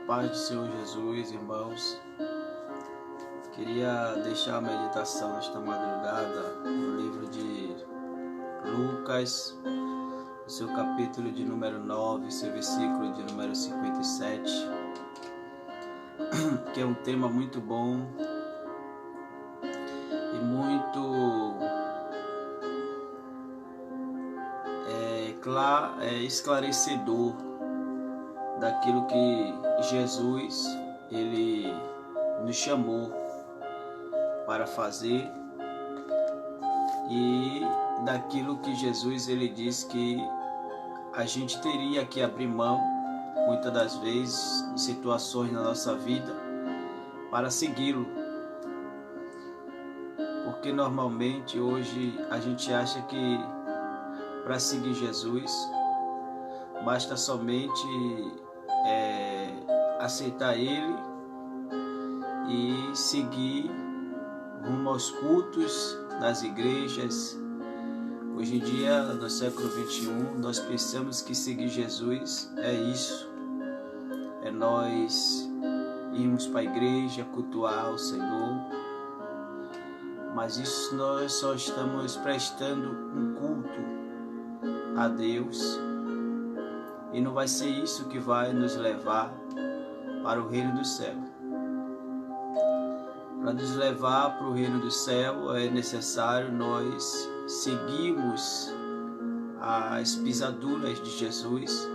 Paz do Senhor Jesus, irmãos. Queria deixar a meditação nesta madrugada no livro de Lucas, no seu capítulo de número 9, seu versículo de número 57, que é um tema muito bom e muito esclarecedor daquilo que Jesus ele nos chamou para fazer e daquilo que Jesus ele diz que a gente teria que abrir mão muitas das vezes em situações na nossa vida para segui-lo, porque normalmente hoje a gente acha que para seguir Jesus basta somente aceitar Ele e seguir rumo aos cultos das igrejas. Hoje em dia, no século XXI, nós pensamos que seguir Jesus é isso, é nós irmos para a igreja, cultuar o Senhor, mas isso nós só estamos prestando um culto a Deus e não vai ser isso que vai nos levar para o reino do céu. Para nos levar para o reino do céu é necessário nós seguirmos as pisaduras de Jesus,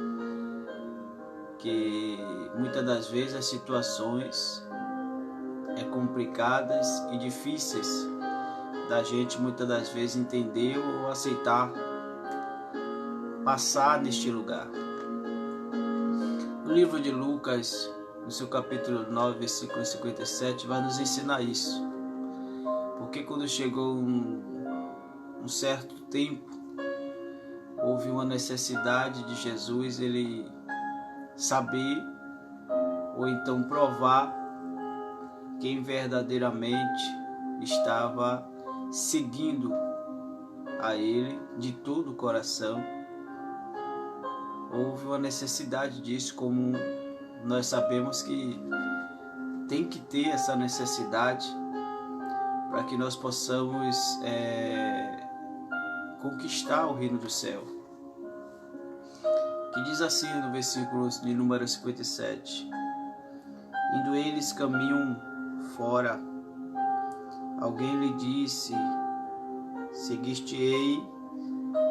que muitas das vezes as situações complicadas e difíceis da gente muitas das vezes entender ou aceitar passar neste lugar. No livro de Lucas, no seu capítulo 9, versículo 57, vai nos ensinar isso. Porque quando chegou um certo tempo, houve uma necessidade de Jesus ele saber ou então provar quem verdadeiramente estava seguindo a Ele de todo o coração. Houve uma necessidade disso, como nós sabemos que tem que ter essa necessidade para que nós possamos conquistar o reino do céu. Que diz assim no versículo de número 57: indo eles caminham fora, alguém lhe disse: seguir-te-ei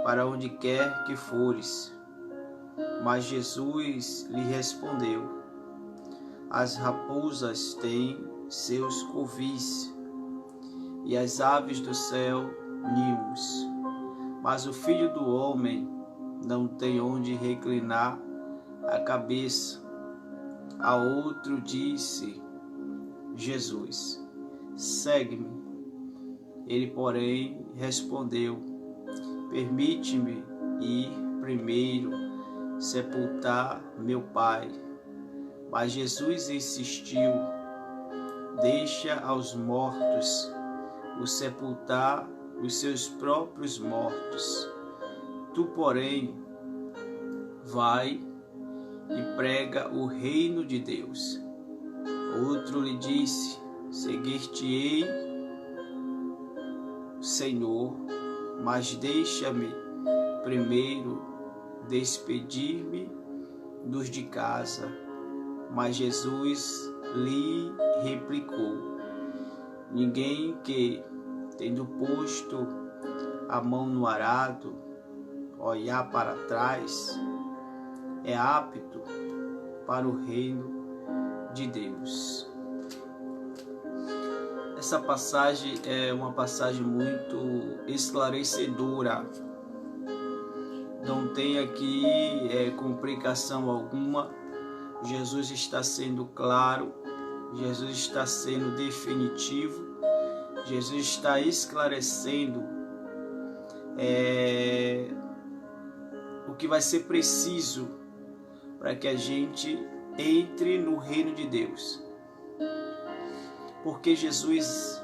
para onde quer que fores. Mas Jesus lhe respondeu: as raposas têm seus covis e as aves do céu ninhos, mas o Filho do Homem não tem onde reclinar a cabeça. A outro disse Jesus: segue-me. Ele, porém, respondeu: permite-me ir primeiro sepultar meu pai. Mas Jesus insistiu: deixa aos mortos o sepultar os seus próprios mortos. Tu, porém, vai e prega o reino de Deus. Outro lhe disse: seguir-te-ei, Senhor, mas deixa-me primeiro despedir-me dos de casa. Mas Jesus lhe replicou: ninguém que, tendo posto a mão no arado, olhar para trás, é apto para o reino de Deus. Essa passagem é uma passagem muito esclarecedora. Não tem aqui complicação alguma. Jesus está sendo claro, Jesus está sendo definitivo, Jesus está esclarecendo o que vai ser preciso para que a gente entre no reino de Deus. Porque Jesus,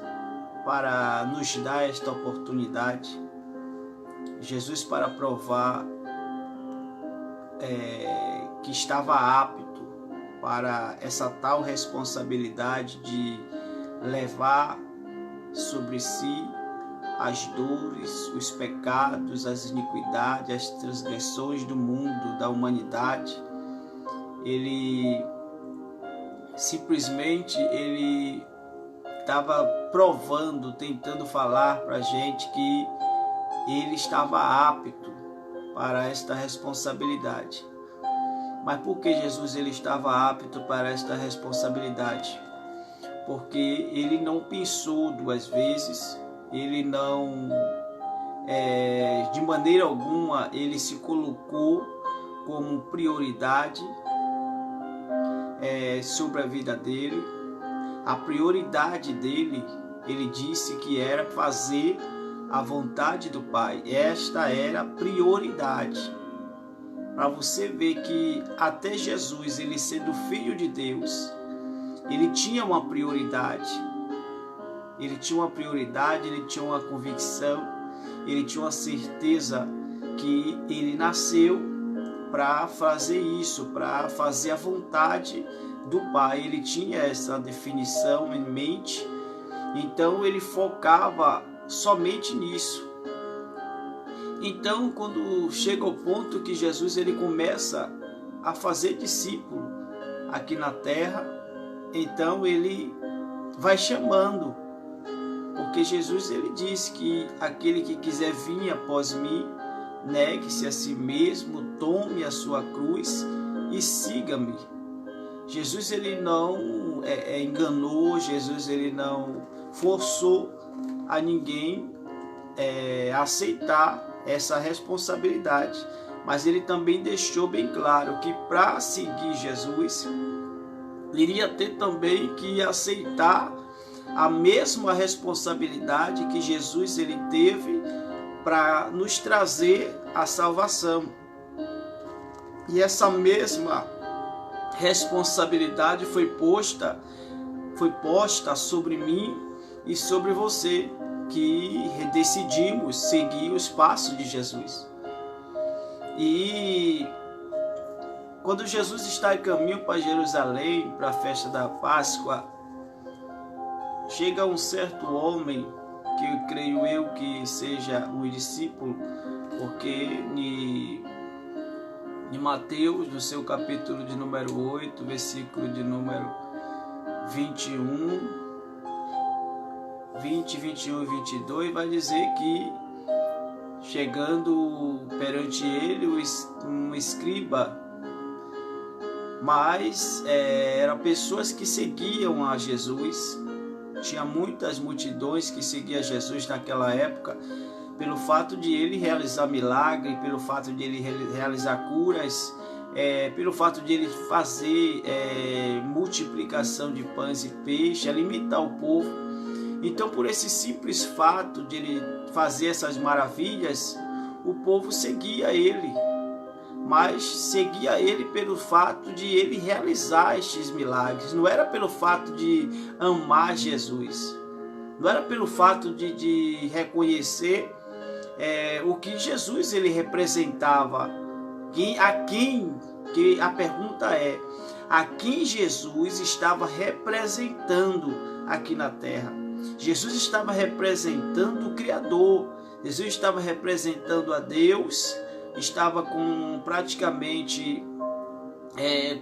para nos dar esta oportunidade, Jesus, para provar que estava apto para essa tal responsabilidade de levar sobre si as dores, os pecados, as iniquidades, as transgressões do mundo, da humanidade. Ele simplesmente estava provando, tentando falar para a gente que ele estava apto para esta responsabilidade. Mas por que Jesus ele estava apto para esta responsabilidade? Porque ele não pensou duas vezes, ele não, de maneira alguma, ele se colocou como prioridade sobre a vida dele. A prioridade dele, ele disse que era fazer a vontade do Pai. Esta era a prioridade. Para você ver que até Jesus, ele sendo filho de Deus, ele tinha uma prioridade. Ele tinha uma prioridade, ele tinha uma convicção, ele tinha uma certeza que ele nasceu para fazer isso, para fazer a vontade do Pai. Ele tinha essa definição em mente, então ele focava somente nisso. Então, quando chega ao ponto que Jesus ele começa a fazer discípulo aqui na terra, então ele vai chamando, porque Jesus ele disse que aquele que quiser vir após mim, negue-se a si mesmo, tome a sua cruz e siga-me. Jesus ele não enganou, Jesus ele não forçou a ninguém a aceitar essa responsabilidade, mas ele também deixou bem claro que para seguir Jesus iria ter também que aceitar a mesma responsabilidade que Jesus ele teve para nos trazer a salvação. E essa mesma responsabilidade foi posta sobre mim e sobre você, que decidimos seguir os passos de Jesus. E quando Jesus está em caminho para Jerusalém, para a festa da Páscoa, chega um certo homem, que eu creio eu que seja um discípulo, porque em Mateus, no seu capítulo de número 8, versículo de número 21, 20, 21 e 22, vai dizer que, chegando perante ele, um escriba, mas eram pessoas que seguiam a Jesus. Tinha muitas multidões que seguiam Jesus naquela época, pelo fato de ele realizar milagre, pelo fato de ele realizar curas, pelo fato de ele fazer multiplicação de pães e peixes, limitar o povo. Então, por esse simples fato de ele fazer essas maravilhas, o povo seguia ele. Mas seguia ele pelo fato de ele realizar estes milagres. Não era pelo fato de amar Jesus. Não era pelo fato de reconhecer o que Jesus ele representava. A pergunta é, a quem Jesus estava representando aqui na terra? Jesus estava representando o Criador. Jesus estava representando a Deus. Estava com praticamente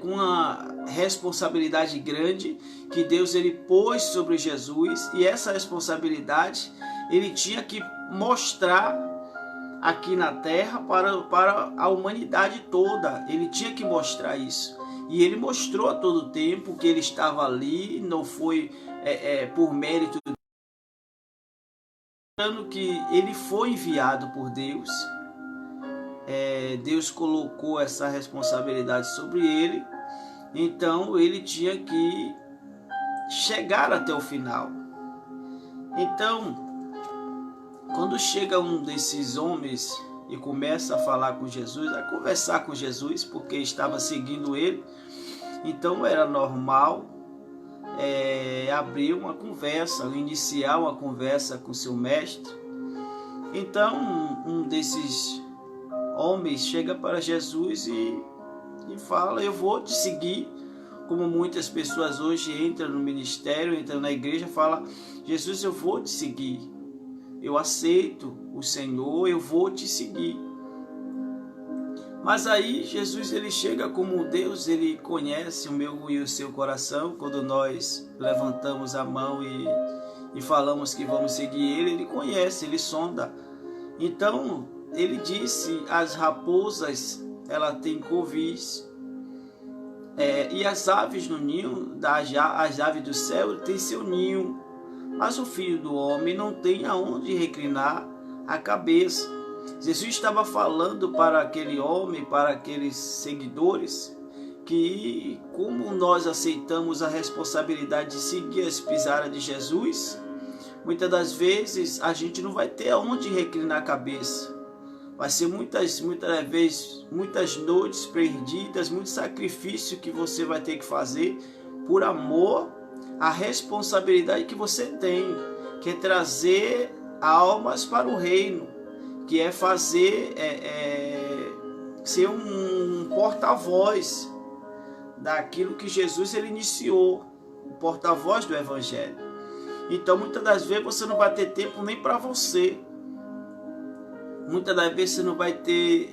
com uma responsabilidade grande que Deus ele pôs sobre Jesus, e essa responsabilidade ele tinha que mostrar aqui na terra para a humanidade toda. Ele tinha que mostrar isso, e ele mostrou a todo tempo que ele estava ali. Não foi por mérito, que ele foi enviado por Deus. Deus colocou essa responsabilidade sobre ele, então ele tinha que chegar até o final. Então, quando chega um desses homens e começa a falar com Jesus, a conversar com Jesus, porque estava seguindo ele, então era normal abrir uma conversa, iniciar uma conversa com seu mestre. Então, um desses homens chega para Jesus e fala: eu vou te seguir Como muitas pessoas hoje entram no ministério, entram na igreja, falam: Jesus, eu vou te seguir, eu aceito o Senhor, eu vou te seguir. Mas aí Jesus, ele chega como Deus, ele conhece o meu e o seu coração. Quando nós levantamos a mão e falamos que vamos seguir ele conhece, ele sonda. Então ele disse: as raposas, ela tem covis, e as aves no ninho, as aves do céu têm seu ninho, mas o Filho do Homem não tem aonde reclinar a cabeça. Jesus estava falando para aquele homem, para aqueles seguidores, que como nós aceitamos a responsabilidade de seguir as pisadas de Jesus, muitas das vezes a gente não vai ter aonde reclinar a cabeça. Vai ser muitas vezes, muitas noites perdidas, muito sacrifício que você vai ter que fazer por amor à responsabilidade que você tem, que é trazer almas para o reino, que é fazer, ser um porta-voz daquilo que Jesus ele iniciou, o porta-voz do Evangelho. Então muitas das vezes você não vai ter tempo nem para você. Muitas das vezes você não vai ter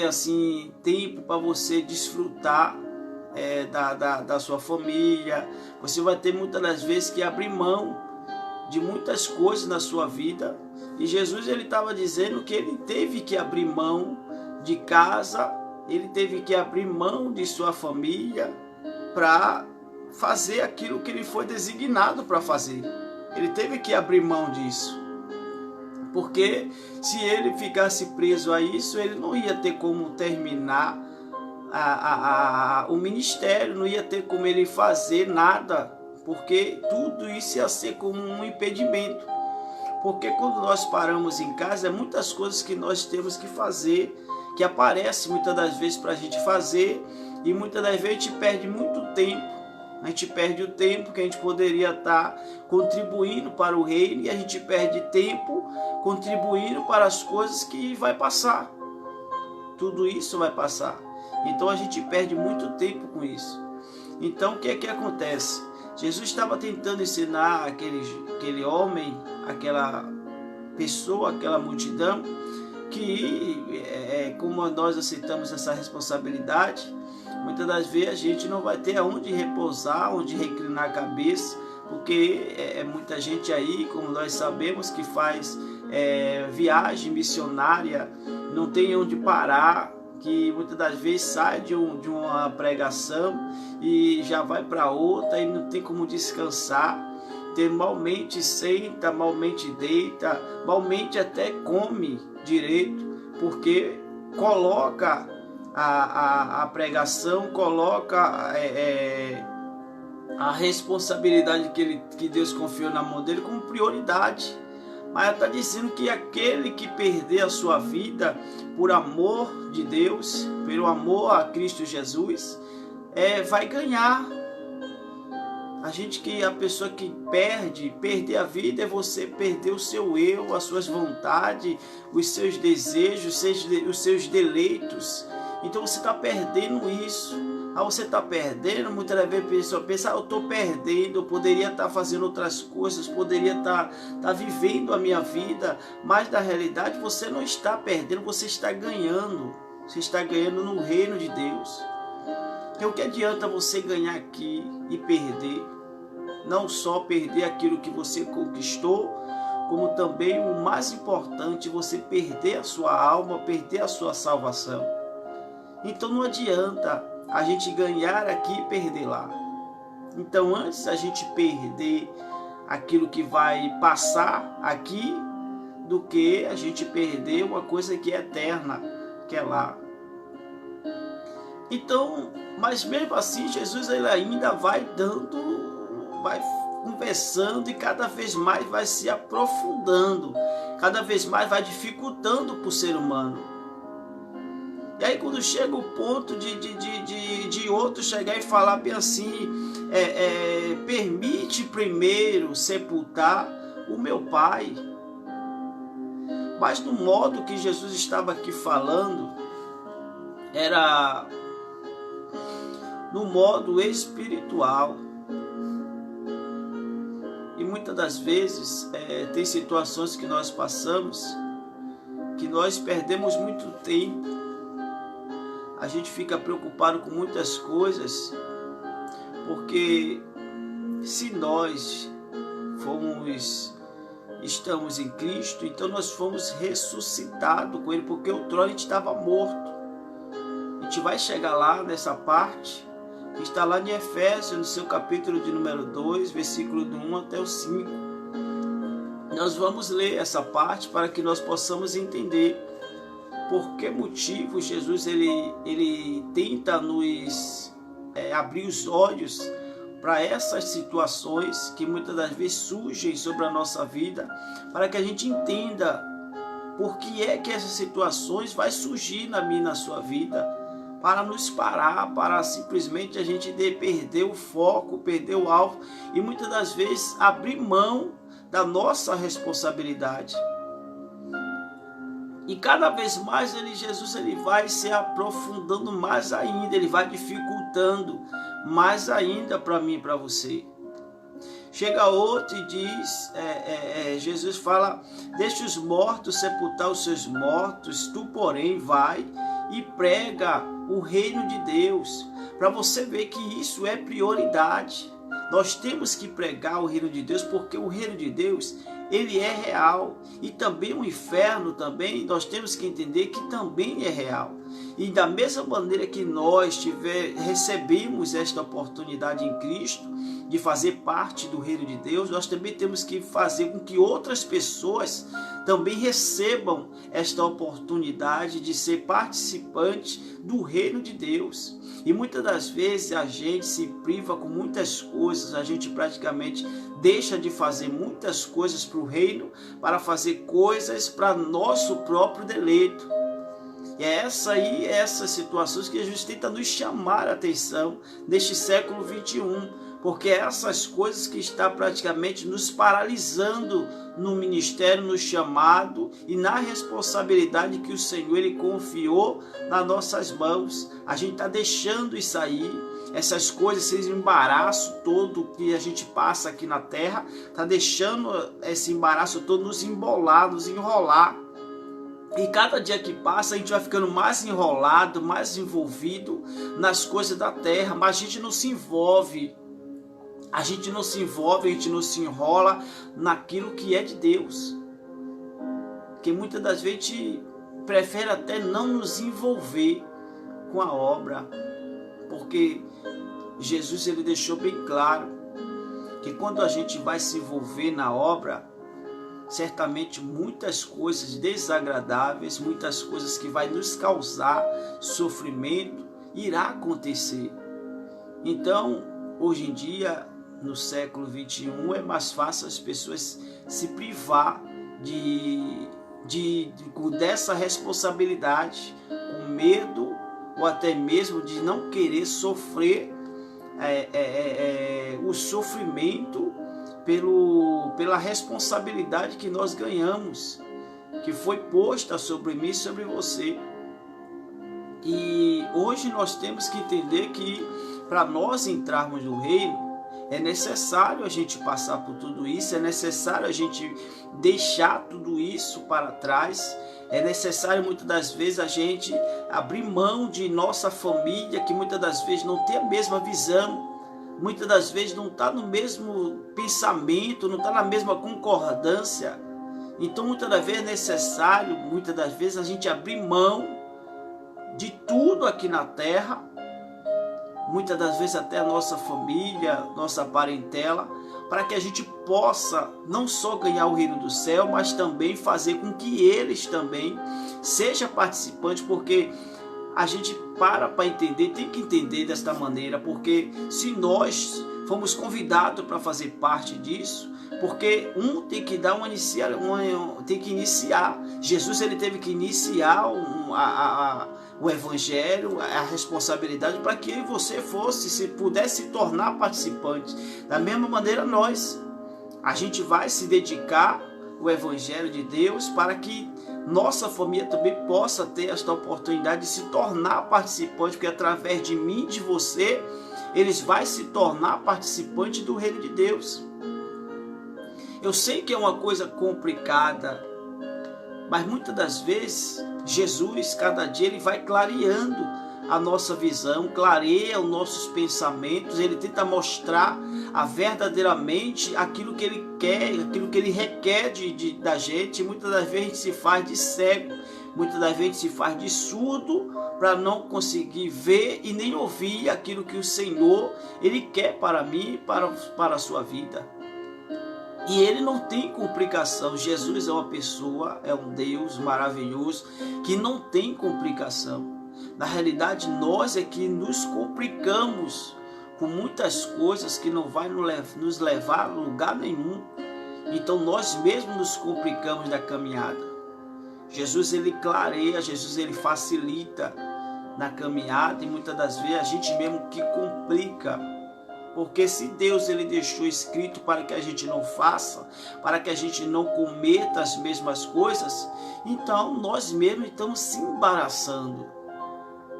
assim tempo para você desfrutar da sua família. Você vai ter muitas das vezes que abrir mão de muitas coisas na sua vida. E Jesus ele estava dizendo que ele teve que abrir mão de casa, ele teve que abrir mão de sua família para fazer aquilo que ele foi designado para fazer. Ele teve que abrir mão disso. Porque se ele ficasse preso a isso, ele não ia ter como terminar o ministério, não ia ter como ele fazer nada, porque tudo isso ia ser como um impedimento. Porque quando nós paramos em casa, muitas coisas que nós temos que fazer, que aparecem muitas das vezes para a gente fazer, e muitas das vezes a gente perde muito tempo. A gente perde o tempo que a gente poderia estar contribuindo para o reino, e a gente perde tempo contribuindo para as coisas que vai passar. Tudo isso vai passar. Então a gente perde muito tempo com isso. Então o que é que acontece? Jesus estava tentando ensinar aquele homem, aquela pessoa, aquela multidão, que como nós aceitamos essa responsabilidade, muitas das vezes a gente não vai ter aonde repousar, onde reclinar a cabeça, porque muita gente aí, como nós sabemos, que faz viagem missionária, não tem onde parar, que muitas das vezes sai de uma pregação e já vai para outra e não tem como descansar. Malmente senta, malmente deita, malmente até come direito, porque coloca a pregação, coloca a responsabilidade que Deus confiou na mão dele como prioridade. Mas está dizendo que aquele que perder a sua vida por amor de Deus, pelo amor a Cristo Jesus, vai ganhar. A pessoa que perder a vida é você perder o seu eu, as suas vontades, os seus desejos, os seus deleitos. Então você está perdendo isso. Você está perdendo, muitas vezes a pessoa pensa: eu estou perdendo, eu poderia estar fazendo outras coisas, poderia estar vivendo a minha vida, mas na realidade você não está perdendo, você está ganhando. Você está ganhando no reino de Deus. Então o que adianta você ganhar aqui e perder? Não só perder aquilo que você conquistou, como também o mais importante, você perder a sua alma, perder a sua salvação. Então não adianta a gente ganhar aqui e perder lá. Então antes a gente perder aquilo que vai passar aqui, do que a gente perder uma coisa que é eterna, que é lá. Então, mas mesmo assim Jesus ele ainda vai conversando, e cada vez mais vai se aprofundando, cada vez mais vai dificultando para o ser humano. E aí quando chega o ponto de outro chegar e falar bem assim, permite primeiro sepultar o meu pai. Mas no modo que Jesus estava aqui falando, era no modo espiritual. E muitas das vezes tem situações que nós passamos que nós perdemos muito tempo. A gente fica preocupado com muitas coisas, porque se nós estamos em Cristo, então nós fomos ressuscitados com Ele, porque outrora a gente estava morto. A gente vai chegar lá nessa parte que está lá em Efésios, no seu capítulo de número 2, versículo do 1 até o 5. Nós vamos ler essa parte para que nós possamos entender por que motivo Jesus ele tenta nos abrir os olhos para essas situações que muitas das vezes surgem sobre a nossa vida, para que a gente entenda por que é que essas situações vai surgir na minha e na sua vida, para nos parar, para simplesmente a gente perder o foco, perder o alvo e muitas das vezes abrir mão da nossa responsabilidade. E cada vez mais Jesus vai se aprofundando mais ainda, ele vai dificultando mais ainda para mim e para você. Chega outro e diz, Jesus fala: deixa os mortos sepultar os seus mortos, tu porém vai e prega o reino de Deus. Para você ver que isso é prioridade. Nós temos que pregar o reino de Deus, porque o reino de Deus, ele é real. E também o inferno, também nós temos que entender que também é real. E da mesma maneira que nós recebemos esta oportunidade em Cristo, de fazer parte do reino de Deus, nós também temos que fazer com que outras pessoas também recebam esta oportunidade de ser participante do reino de Deus. E muitas das vezes a gente se priva com muitas coisas, a gente praticamente deixa de fazer muitas coisas para o reino, para fazer coisas para nosso próprio deleito. E é essas situações que Jesus tenta nos chamar a atenção neste século 21, porque essas coisas que está praticamente nos paralisando no ministério, no chamado e na responsabilidade que o Senhor ele confiou nas nossas mãos. A gente está deixando isso aí, essas coisas, esse embaraço todo que a gente passa aqui na terra, está deixando esse embaraço todo nos embolar, nos enrolar. E cada dia que passa a gente vai ficando mais enrolado, mais envolvido nas coisas da terra, mas a gente não se envolve. A gente não se enrola naquilo que é de Deus. Porque muitas das vezes a gente prefere até não nos envolver com a obra. Porque Jesus ele deixou bem claro que quando a gente vai se envolver na obra, certamente muitas coisas desagradáveis, muitas coisas que vai nos causar sofrimento, irá acontecer. Então, hoje em dia, no século 21, é mais fácil as pessoas se privar dessa responsabilidade, com medo ou até mesmo de não querer sofrer o sofrimento pela responsabilidade que nós ganhamos, que foi posta sobre mim e sobre você. E hoje nós temos que entender que para nós entrarmos no reino, é necessário a gente passar por tudo isso, é necessário a gente deixar tudo isso para trás, é necessário muitas das vezes a gente abrir mão de nossa família, que muitas das vezes não tem a mesma visão, muitas das vezes não está no mesmo pensamento, não está na mesma concordância. Então muitas das vezes é necessário, muitas das vezes a gente abrir mão de tudo aqui na terra, muitas das vezes até a nossa família, nossa parentela, para que a gente possa não só ganhar o reino do céu, mas também fazer com que eles também sejam participantes, porque a gente para entender, tem que entender desta maneira, porque se nós fomos convidados para fazer parte disso, porque tem que dar tem que iniciar. Jesus ele teve que iniciar o evangelho, a responsabilidade para que você pudesse se tornar participante. Da mesma maneira a gente vai se dedicar o evangelho de Deus para que nossa família também possa ter esta oportunidade de se tornar participante, porque através de mim, de você, eles vão se tornar participantes do reino de Deus. Eu sei que é uma coisa complicada, mas muitas das vezes, Jesus, cada dia, ele vai clareando a nossa visão, clareia os nossos pensamentos, ele tenta mostrar verdadeiramente aquilo que ele quer, aquilo que ele requer da gente. Muitas das vezes a gente se faz de cego, muitas das vezes a gente se faz de surdo para não conseguir ver e nem ouvir aquilo que o Senhor ele quer para mim e para a sua vida. E ele não tem complicação. Jesus é uma pessoa, é um Deus maravilhoso que não tem complicação. Na realidade, nós é que nos complicamos com muitas coisas que não vai nos levar a lugar nenhum. Então nós mesmos nos complicamos da caminhada. Jesus ele clareia, Jesus ele facilita na caminhada, e muitas das vezes a gente mesmo que complica. Porque se Deus ele deixou escrito para que a gente não faça, para que a gente não cometa as mesmas coisas, então nós mesmos estamos se embaraçando.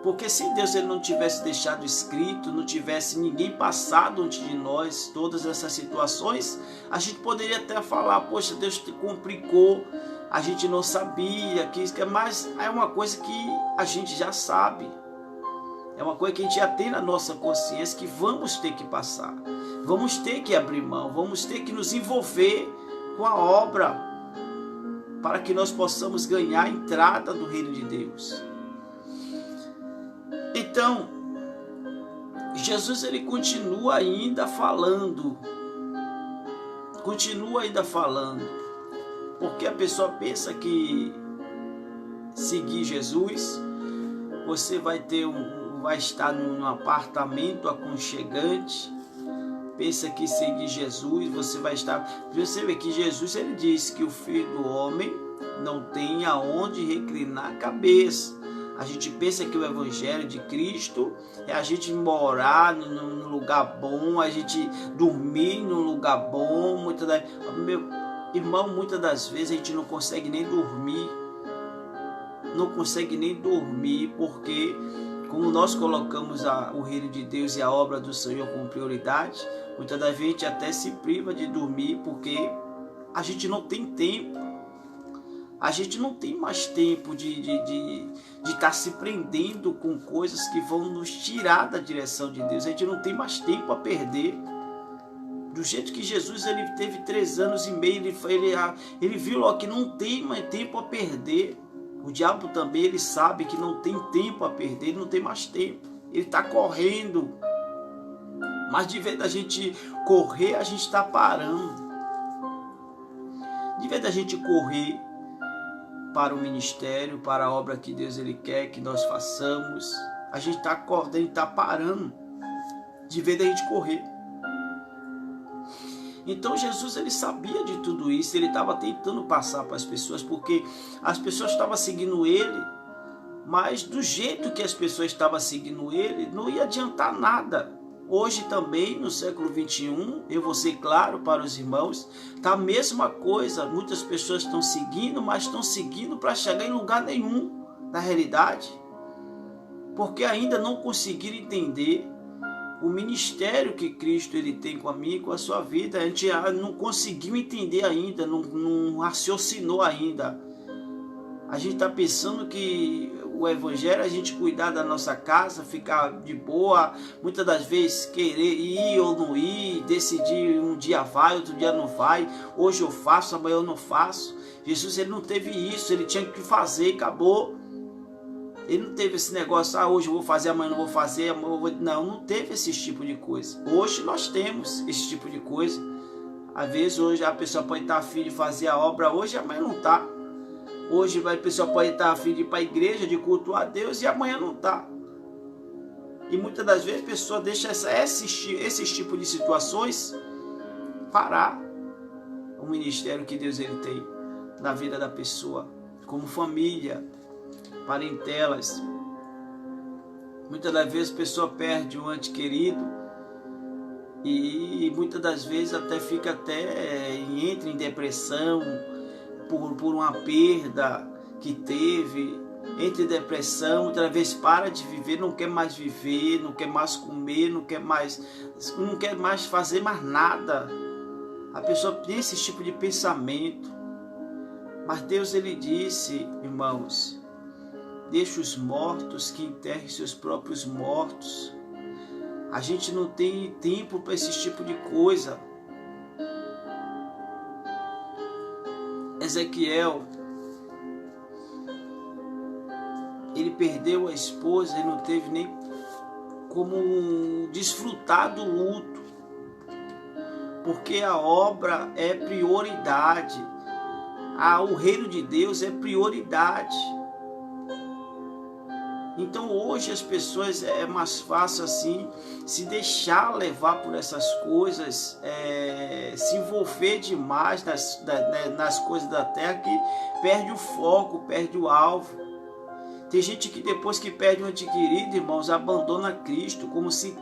Porque se Deus ele não tivesse deixado escrito, não tivesse ninguém passado antes de nós todas essas situações, a gente poderia até falar, poxa, Deus te complicou, a gente não sabia, mas é uma coisa que a gente já sabe. É uma coisa que a gente já tem na nossa consciência que vamos ter que passar. Vamos ter que abrir mão, vamos ter que nos envolver com a obra para que nós possamos ganhar a entrada do reino de Deus. Então, Jesus ele continua ainda falando, porque a pessoa pensa que seguir Jesus, você vai estar num apartamento aconchegante, pensa que seguir Jesus, você vai estar... Você vê que Jesus ele disse que o Filho do Homem não tem aonde reclinar a cabeça. A gente pensa que o Evangelho de Cristo é a gente morar num lugar bom, a gente dormir num lugar bom. Meu irmão, muitas das vezes a gente não consegue nem dormir. Porque como nós colocamos o reino de Deus e a obra do Senhor como prioridade, muitas das vezes a gente até se priva de dormir porque a gente não tem tempo. A gente não tem mais tempo de estar se prendendo com coisas que vão nos tirar da direção de Deus. A gente não tem mais tempo a perder. Do jeito que Jesus ele teve 3 anos e meio, ele viu logo que não tem mais tempo a perder. O diabo também ele sabe que não tem tempo a perder, ele não tem mais tempo. Ele está correndo. Mas de vez da gente correr, a gente está parando. De vez da gente correr para o ministério, para a obra que Deus ele quer que nós façamos, a gente está acordando, a gente está parando, de vez da gente correr. Então Jesus ele sabia de tudo isso, ele estava tentando passar para as pessoas, porque as pessoas estavam seguindo ele, mas do jeito que as pessoas estavam seguindo ele, não ia adiantar nada. Hoje também, no século 21, eu vou ser claro para os irmãos, está a mesma coisa. Muitas pessoas estão seguindo, mas estão seguindo para chegar em lugar nenhum, na realidade. Porque ainda não conseguiram entender o ministério que Cristo ele tem com a minha e com a sua vida. A gente não conseguiu entender ainda, não raciocinou ainda. A gente está pensando que o Evangelho é a gente cuidar da nossa casa, ficar de boa, muitas das vezes querer ir ou não ir, decidir um dia vai, outro dia não vai, hoje eu faço, amanhã eu não faço. Jesus ele não teve isso, ele tinha que fazer e acabou. Ele não teve esse negócio, hoje eu vou fazer, amanhã eu não vou fazer, não teve esse tipo de coisa. Hoje nós temos esse tipo de coisa. Às vezes hoje a pessoa pode estar a fim de fazer a obra hoje, amanhã não está. Hoje a pessoa pode estar a fim de ir para a igreja, de cultuar a Deus, e amanhã não está. E muitas das vezes a pessoa deixa esses tipos de situações parar o ministério que Deus ele tem na vida da pessoa, como família, parentelas. Muitas das vezes a pessoa perde um ente querido e muitas das vezes entra em depressão, por uma perda, que teve, entre depressão, outra vez para de viver, não quer mais viver, não quer mais comer, não quer mais fazer mais nada. A pessoa tem esse tipo de pensamento. Mas Deus, ele disse, irmãos, deixa os mortos que enterrem seus próprios mortos. A gente não tem tempo para esse tipo de coisa. Ezequiel, ele perdeu a esposa e não teve nem como desfrutar do luto, porque a obra é prioridade, o reino de Deus é prioridade. Então hoje as pessoas é mais fácil assim se deixar levar por essas coisas, se envolver demais nas coisas da terra, que perde o foco, perde o alvo. Tem gente que depois que perde um ente querido, irmãos, abandona Cristo, como se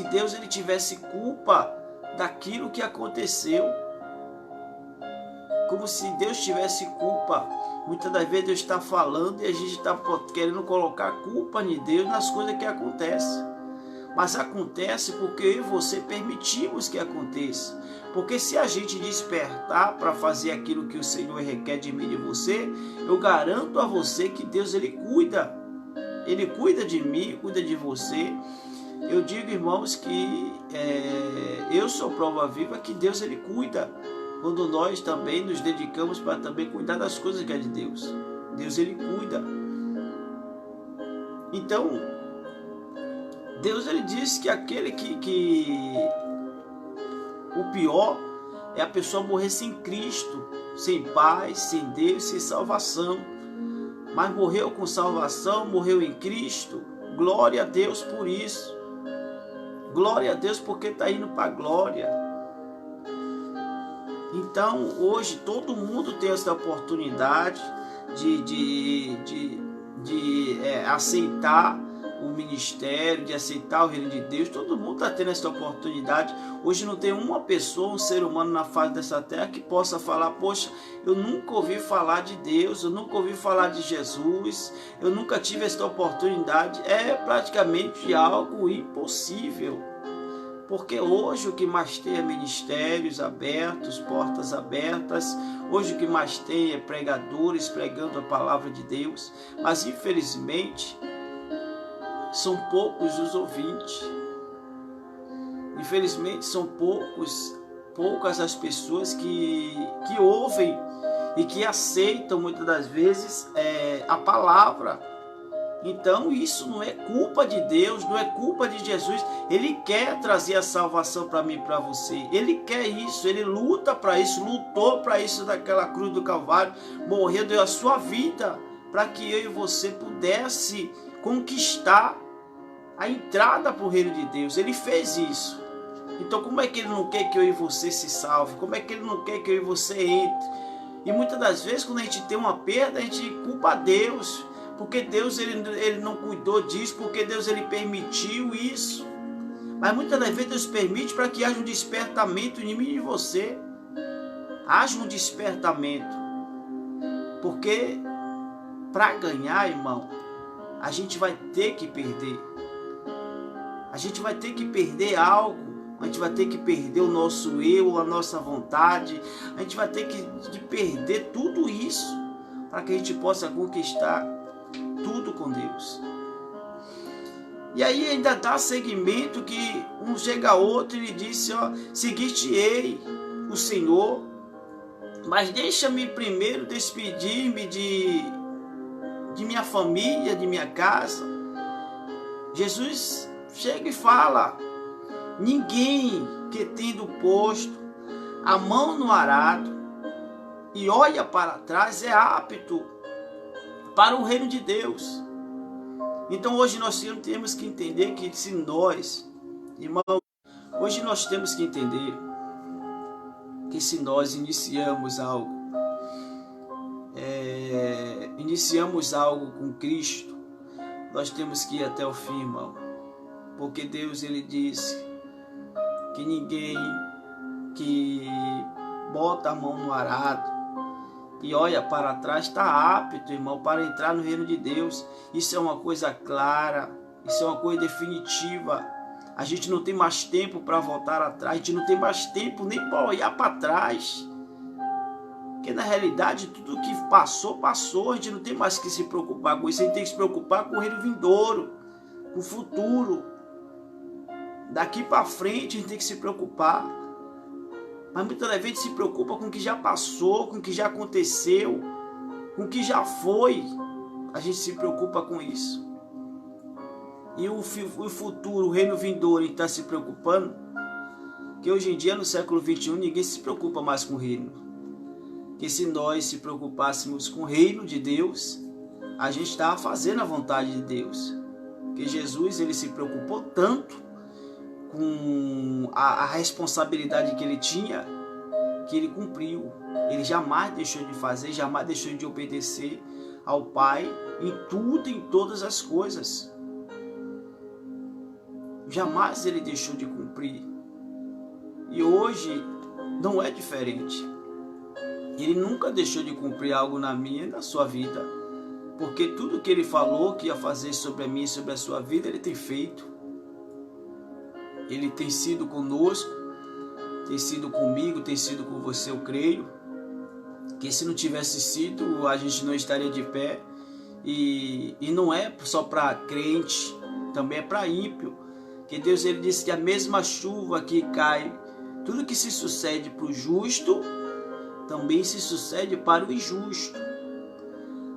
Deus ele tivesse culpa daquilo que aconteceu. Como se Deus tivesse culpa. Muitas das vezes Deus está falando e a gente está querendo colocar culpa de Deus nas coisas que acontecem. Mas acontece porque eu e você permitimos que aconteça. Porque se a gente despertar para fazer aquilo que o Senhor requer de mim e de você, eu garanto a você que Deus ele cuida. Ele cuida de mim, cuida de você. Eu digo, irmãos, que eu sou prova viva que Deus ele cuida. Quando nós também nos dedicamos para também cuidar das coisas que é de Deus. Deus ele cuida. Então, Deus ele diz que aquele que o pior é a pessoa morrer sem Cristo, sem paz, sem Deus, sem salvação. Mas morreu com salvação, morreu em Cristo. Glória a Deus por isso. Glória a Deus porque está indo para a glória. Então, hoje, todo mundo tem essa oportunidade de aceitar o ministério, de aceitar o reino de Deus. Todo mundo está tendo essa oportunidade. Hoje não tem uma pessoa, um ser humano na face dessa terra que possa falar, poxa, eu nunca ouvi falar de Deus, eu nunca ouvi falar de Jesus, eu nunca tive essa oportunidade. É praticamente algo impossível. Porque hoje o que mais tem é ministérios abertos, portas abertas. Hoje o que mais tem é pregadores pregando a palavra de Deus. Mas infelizmente são poucos os ouvintes. Infelizmente são poucas as pessoas que ouvem e que aceitam muitas das vezes a palavra. Então isso não é culpa de Deus, não é culpa de Jesus. Ele quer trazer a salvação para mim e para você. Ele quer isso, ele luta para isso, lutou para isso naquela cruz do Calvário. Morreu, deu a sua vida para que eu e você pudesse conquistar a entrada para o reino de Deus. Ele fez isso. Então como é que ele não quer que eu e você se salve? Como é que ele não quer que eu e você entre? E muitas das vezes quando a gente tem uma perda, a gente culpa a Deus. Porque Deus ele não cuidou disso, porque Deus ele permitiu isso. Mas muitas das vezes Deus permite para que haja um despertamento em mim e em você. Haja um despertamento. Porque para ganhar, irmão, a gente vai ter que perder. A gente vai ter que perder algo. A gente vai ter que perder o nosso eu, a nossa vontade. A gente vai ter que perder tudo isso para que a gente possa conquistar tudo com Deus. E aí ainda dá seguimento que um chega a outro e lhe disse, ó, seguir-te-ei o Senhor, mas deixa-me primeiro despedir-me de minha família, de minha casa. Jesus chega e fala, ninguém que tendo posto a mão no arado e olha para trás é apto para o reino de Deus. Então hoje nós temos que entender que se nós, irmãos, hoje nós temos que entender que se nós iniciamos algo com Cristo, nós temos que ir até o fim, irmão. Porque Deus ele disse que ninguém que bota a mão no arado e olha para trás, está apto, irmão, para entrar no reino de Deus. Isso é uma coisa clara, isso é uma coisa definitiva. A gente não tem mais tempo para voltar atrás, a gente não tem mais tempo nem para olhar para trás. Porque na realidade tudo que passou, passou. A gente não tem mais que se preocupar com isso, a gente tem que se preocupar com o reino vindouro, com o futuro. Daqui para frente a gente tem que se preocupar. Mas muitas vezes a gente se preocupa com o que já passou, com o que já aconteceu, com o que já foi. A gente se preocupa com isso. E o futuro, o reino vindouro, a gente está se preocupando. Que hoje em dia, no século XXI, ninguém se preocupa mais com o reino. Que se nós se preocupássemos com o reino de Deus, a gente estava fazendo a vontade de Deus. Porque Jesus, ele se preocupou tanto com a responsabilidade que ele tinha, que ele cumpriu. Ele jamais deixou de fazer, jamais deixou de obedecer ao Pai em tudo, em todas as coisas. Jamais ele deixou de cumprir. E hoje não é diferente. Ele nunca deixou de cumprir algo na minha e na sua vida. Porque tudo que ele falou que ia fazer sobre a minha e sobre a sua vida, ele tem feito. Ele tem sido conosco, tem sido comigo, tem sido com você, eu creio. Que se não tivesse sido, a gente não estaria de pé. E não é só para crente, também é para ímpio. Que Deus, ele disse que a mesma chuva que cai, tudo que se sucede para o justo, também se sucede para o injusto.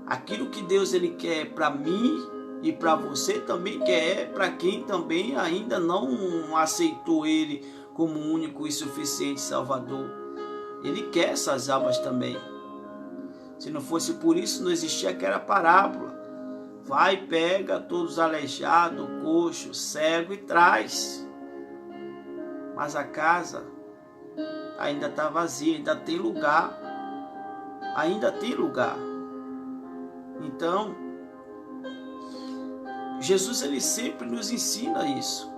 Aquilo que Deus, ele quer para mim e para você, também quer para quem também ainda não aceitou ele como único e suficiente Salvador. Ele quer essas almas também. Se não fosse por isso, não existia aquela parábola. Vai, pega todos aleijados, coxo, cego e traz. Mas a casa ainda está vazia, ainda tem lugar. Ainda tem lugar. Então, Jesus, ele sempre nos ensina isso.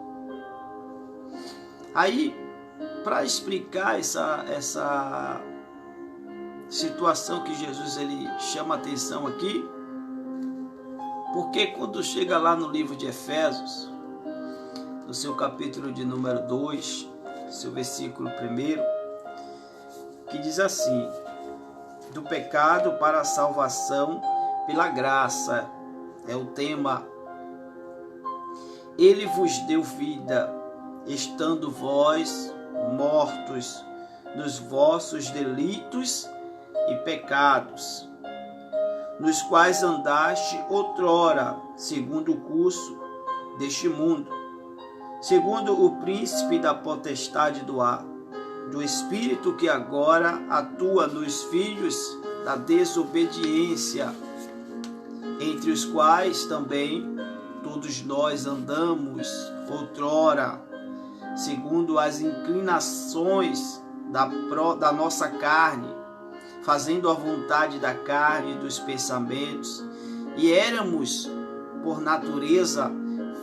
Aí, para explicar essa situação que Jesus, ele chama a atenção aqui, porque quando chega lá no livro de Efésios, no seu capítulo de número 2, seu versículo 1, que diz assim: do pecado para a salvação pela graça, é o tema. Ele vos deu vida, estando vós mortos nos vossos delitos e pecados, nos quais andaste outrora, segundo o curso deste mundo, segundo o príncipe da potestade do ar, do espírito que agora atua nos filhos da desobediência, entre os quais também todos nós andamos outrora, segundo as inclinações da nossa carne, fazendo a vontade da carne e dos pensamentos, e éramos, por natureza,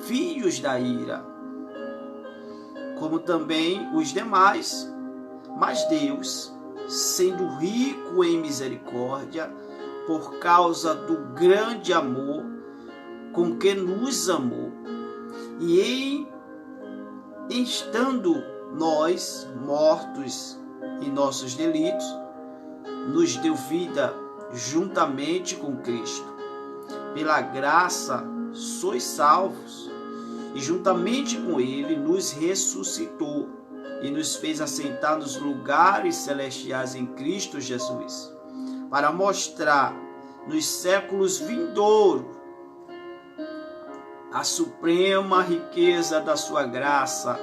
filhos da ira, como também os demais. Mas Deus, sendo rico em misericórdia, por causa do grande amor com que nos amou, e estando nós mortos em nossos delitos, nos deu vida juntamente com Cristo. Pela graça sois salvos, e juntamente com ele nos ressuscitou e nos fez assentar nos lugares celestiais em Cristo Jesus, para mostrar nos séculos vindouros a suprema riqueza da sua graça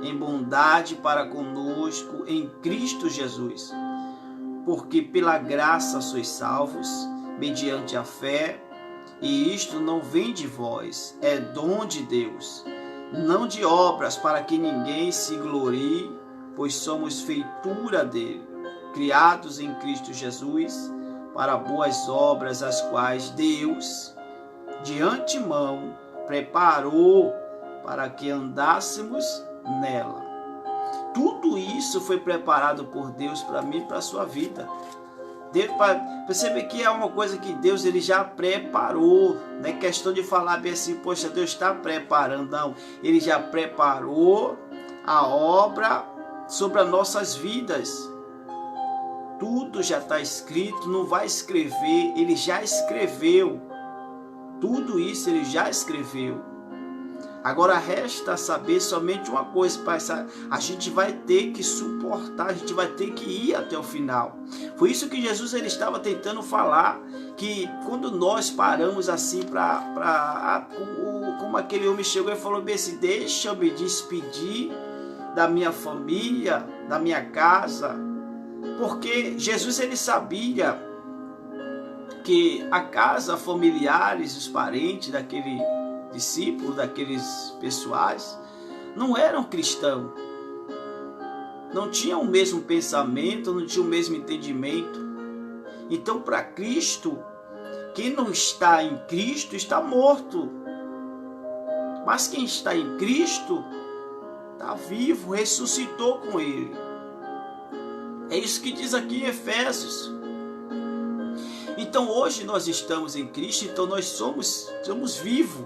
em bondade para conosco em Cristo Jesus. Porque pela graça sois salvos, mediante a fé, e isto não vem de vós, é dom de Deus, não de obras, para que ninguém se glorie, pois somos feitura dele, criados em Cristo Jesus, para boas obras, as quais Deus, de antemão, preparou para que andássemos nela. Tudo isso foi preparado por Deus para mim e para a sua vida. Percebe que é uma coisa que Deus ele já preparou. Não é questão de falar bem assim, poxa, Deus está preparando. Não, Ele já preparou a obra sobre as nossas vidas. Tudo já está escrito, não vai escrever, Ele já escreveu. Tudo isso Ele já escreveu. Agora resta saber somente uma coisa, Pai, a gente vai ter que suportar, a gente vai ter que ir até o final. Foi isso que Jesus ele estava tentando falar, que quando nós paramos assim como aquele homem chegou e falou bem assim, deixa eu me despedir da minha família, da minha casa, porque Jesus ele sabia que a casa, familiares, os parentes daquele discípulos, daqueles pessoais, não eram cristãos, não tinham o mesmo pensamento, não tinham o mesmo entendimento. Então, para Cristo, quem não está em Cristo está morto, mas quem está em Cristo está vivo, ressuscitou com Ele. É isso que diz aqui em Efésios. Então hoje nós estamos em Cristo, então nós somos vivos.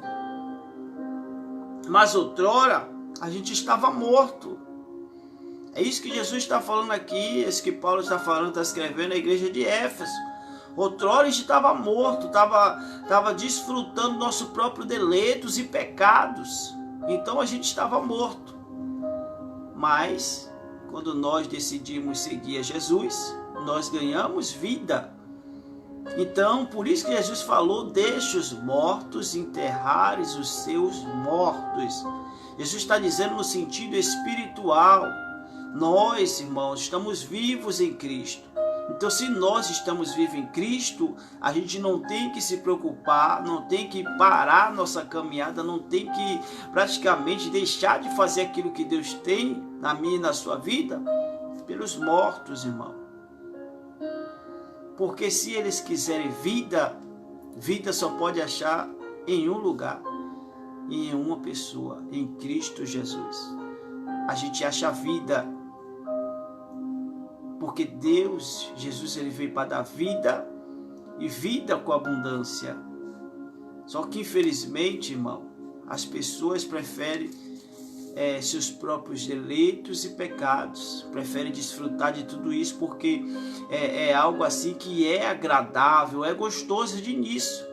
Mas outrora a gente estava morto. É isso que Jesus está falando aqui, é isso que Paulo está falando, está escrevendo na igreja de Éfeso. Outrora a gente estava morto, estava desfrutando nossos próprios deleitos e pecados. Então a gente estava morto. Mas quando nós decidimos seguir a Jesus, nós ganhamos vida. Então, por isso que Jesus falou, deixe os mortos enterrares os seus mortos. Jesus está dizendo no sentido espiritual. Nós, irmãos, estamos vivos em Cristo. Então, se nós estamos vivos em Cristo, a gente não tem que se preocupar, não tem que parar nossa caminhada, não tem que praticamente deixar de fazer aquilo que Deus tem na minha e na sua vida pelos mortos, irmão. Porque se eles quiserem vida, vida só pode achar em um lugar, em uma pessoa, em Cristo Jesus. A gente acha vida, porque Deus, Jesus, ele veio para dar vida e vida com abundância. Só que infelizmente, irmão, as pessoas preferem seus próprios deleitos e pecados, preferem desfrutar de tudo isso porque é algo assim que é agradável, é gostoso de início,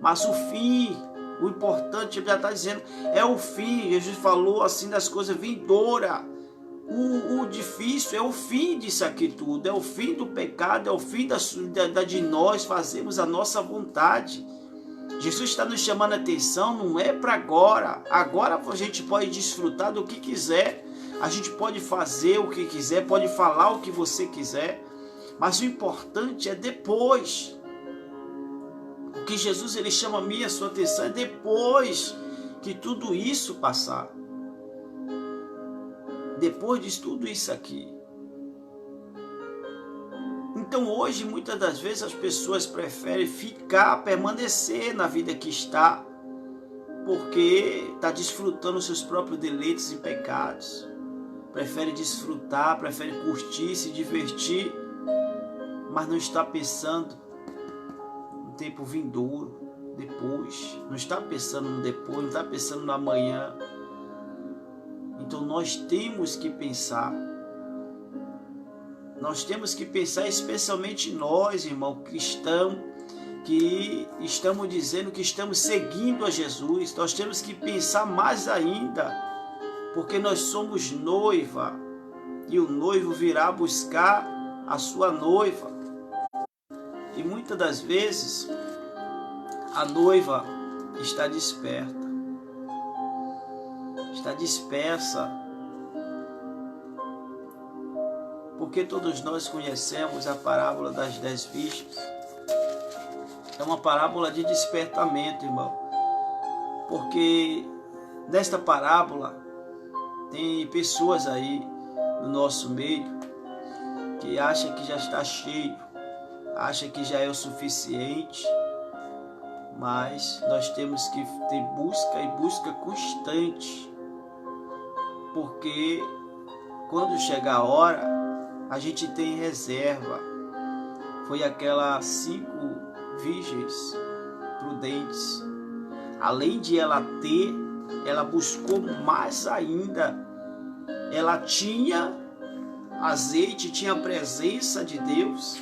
mas o fim, o importante, ele já está dizendo, é o fim. Jesus falou assim das coisas vindouras. O difícil é o fim disso aqui tudo, é o fim do pecado, é o fim de nós fazermos a nossa vontade. Jesus está nos chamando a atenção, não é para agora. Agora a gente pode desfrutar do que quiser, a gente pode fazer o que quiser, pode falar o que você quiser, mas o importante é depois. O que Jesus ele chama a minha e a sua atenção é depois que tudo isso passar. Depois de tudo isso aqui. Então hoje, muitas das vezes, as pessoas preferem permanecer na vida que está, porque está desfrutando seus próprios deleitos e pecados. Prefere desfrutar, prefere curtir, se divertir, mas não está pensando no tempo vindouro, depois. Não está pensando no depois, não está pensando no amanhã. Então nós temos que pensar. Nós temos que pensar, especialmente nós, irmão, cristão, que estamos dizendo que estamos seguindo a Jesus. Nós temos que pensar mais ainda, porque nós somos noiva, e o noivo virá buscar a sua noiva. E muitas das vezes, a noiva está desperta, está dispersa, porque todos nós conhecemos a parábola das 10 virgens. É uma parábola de despertamento, irmão. Porque nesta parábola tem pessoas aí no nosso meio que acham que já está cheio, acham que já é o suficiente, mas nós temos que ter busca e busca constante, porque quando chegar a hora, a gente tem reserva. foi aquelas 5 virgens prudentes. Além de ela ter, ela buscou mais ainda. Ela tinha azeite, tinha a presença de Deus.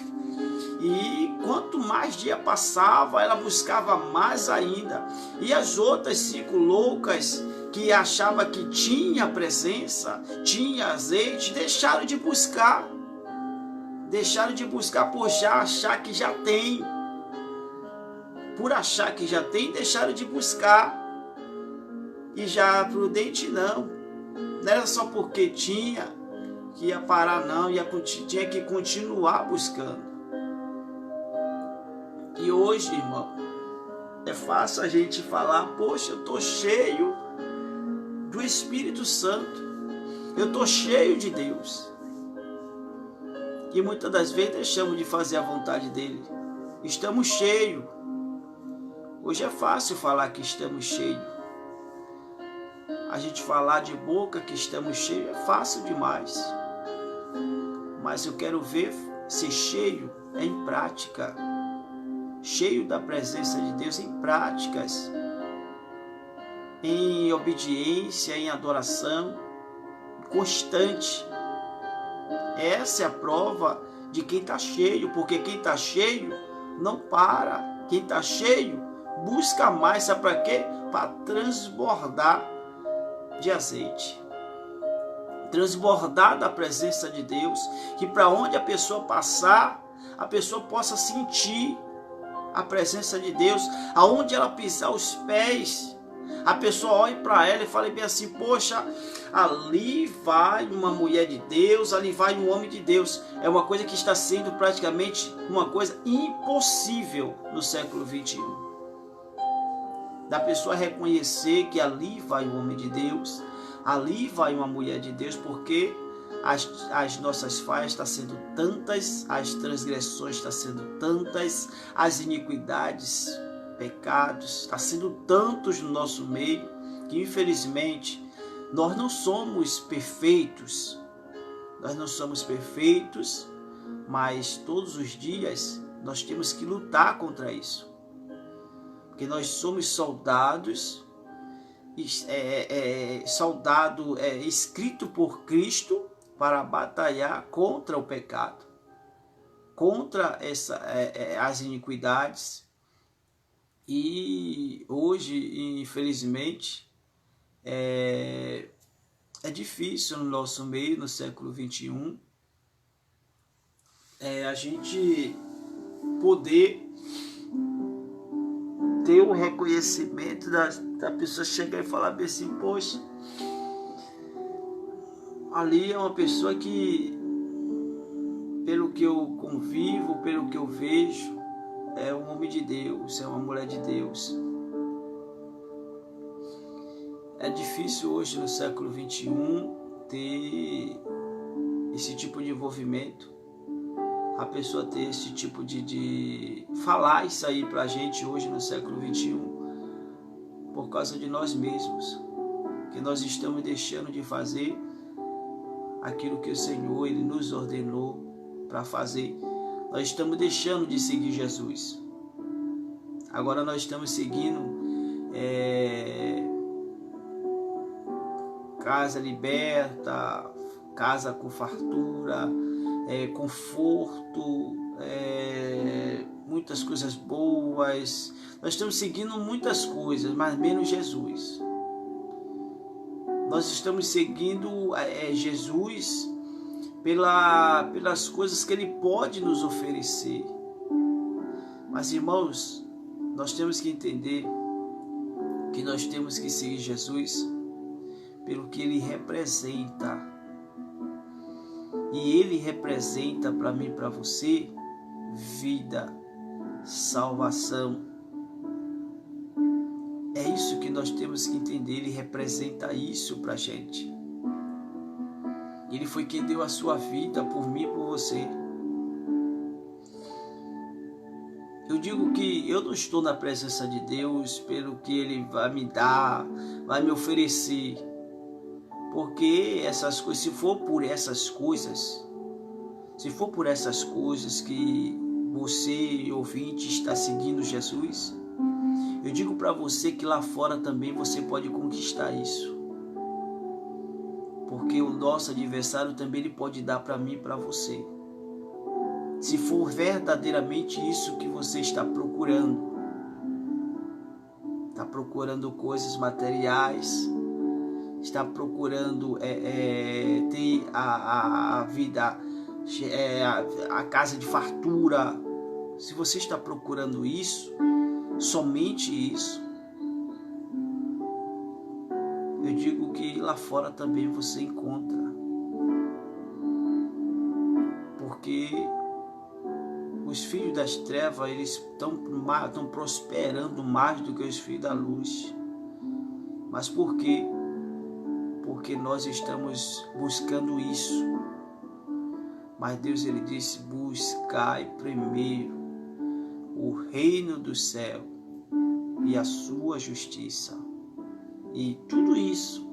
E quanto mais dia passava, ela buscava mais ainda. E as outras 5 loucas que achavam que tinha presença, tinha azeite, deixaram de buscar. Deixaram de buscar por já achar que já tem. Por achar que já tem, deixaram de buscar. E já a prudente não. Não era só porque tinha que ia parar, não. Tinha que continuar buscando. E hoje, irmão, é fácil a gente falar, poxa, eu estou cheio do Espírito Santo. Eu estou cheio de Deus. E muitas das vezes deixamos de fazer a vontade dele. Estamos cheios. Hoje é fácil falar que estamos cheios. A gente falar de boca que estamos cheios é fácil demais. Mas eu quero ver ser cheio em prática. Cheio da presença de Deus em práticas. Em obediência, em adoração constante. Essa é a prova de quem está cheio. Porque quem está cheio não para. Quem está cheio busca mais. Sabe para quê? Para transbordar de azeite, transbordar da presença de Deus, que para onde a pessoa passar, a pessoa possa sentir a presença de Deus, aonde ela pisar os pés, a pessoa olhe para ela e fale bem assim, poxa, ali vai uma mulher de Deus, ali vai um homem de Deus. É uma coisa que está sendo praticamente uma coisa impossível no século 21. Da pessoa reconhecer que ali vai um homem de Deus, ali vai uma mulher de Deus, porque as nossas falhas estão sendo tantas, as transgressões estão sendo tantas, as iniquidades, pecados, estão sendo tantos no nosso meio, que infelizmente nós não somos perfeitos. Nós não somos perfeitos, mas todos os dias nós temos que lutar contra isso. Porque nós somos soldados, soldado escrito por Cristo para batalhar contra o pecado, contra as iniquidades. E hoje, infelizmente, é difícil no nosso meio, no século 21, a gente poder ter o reconhecimento da pessoa chegar e falar bem assim, poxa, ali é uma pessoa que, pelo que eu convivo, pelo que eu vejo, é um homem de Deus, é uma mulher de Deus. É difícil hoje no século 21 ter esse tipo de envolvimento, a pessoa ter esse tipo de falar isso aí pra gente hoje no século 21, por causa de nós mesmos, que nós estamos deixando de fazer aquilo que o Senhor ele nos ordenou para fazer. Nós estamos deixando de seguir Jesus. Agora nós estamos seguindo casa liberta, casa com fartura, conforto, muitas coisas boas. Nós estamos seguindo muitas coisas, mas menos Jesus. Nós estamos seguindo Jesus pelas coisas que Ele pode nos oferecer. Mas, irmãos, nós temos que entender que nós temos que seguir Jesus pelo que Ele representa. E Ele representa para mim e para você vida, salvação. É isso que nós temos que entender. Ele representa isso para a gente. Ele foi quem deu a sua vida por mim e por você. Eu digo que eu não estou na presença de Deus pelo que Ele vai me dar, vai me oferecer. Porque essas coisas, se for por essas coisas que você, ouvinte, está seguindo Jesus, eu digo para você que lá fora também você pode conquistar isso. Porque o nosso adversário também ele pode dar para mim e para você. Se for verdadeiramente isso que você está procurando. Está procurando coisas materiais. Está procurando ter a vida, a casa de fartura. Se você está procurando isso, somente isso, eu digo que lá fora também você encontra. Porque os filhos das trevas, eles estão prosperando mais do que os filhos da luz. Mas por quê? Porque nós estamos buscando isso. Mas Deus, ele disse: buscai primeiro o reino do céu e a sua justiça. E tudo isso,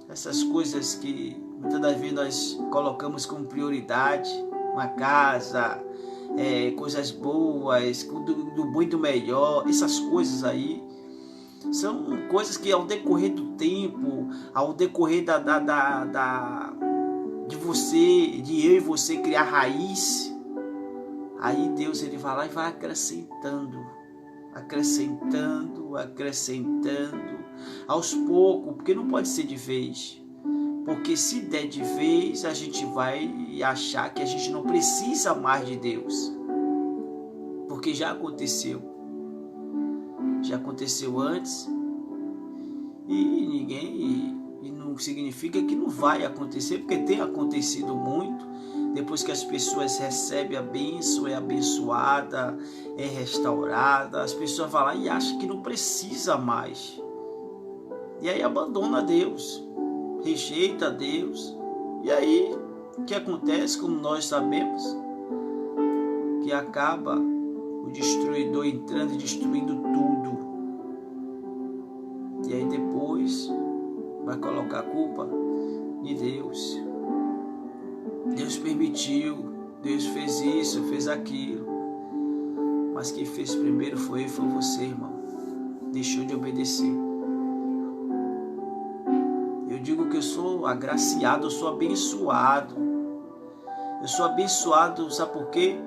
essas coisas que muitas das vezes nós colocamos como prioridade, uma casa, coisas boas, do bom e do melhor, essas coisas aí, são coisas que ao decorrer do tempo, ao decorrer de eu e você criar raiz, aí Deus ele vai lá e vai acrescentando, aos poucos, porque não pode ser de vez. Porque se der de vez, a gente vai achar que a gente não precisa mais de Deus. Porque já aconteceu. Já aconteceu antes. E não significa que não vai acontecer, porque tem acontecido muito. Depois que as pessoas recebem a bênção, é abençoada, é restaurada, as pessoas vão lá e acham que não precisa mais. E aí abandona Deus, rejeita Deus. E aí, o que acontece, como nós sabemos, que acaba o destruidor entrando e destruindo tudo. E aí depois vai colocar a culpa de Deus. Deus permitiu, Deus fez isso, fez aquilo. Mas quem fez primeiro foi você, irmão. Deixou de obedecer. Eu digo que eu sou agraciado, eu sou abençoado. Eu sou abençoado, sabe por quê?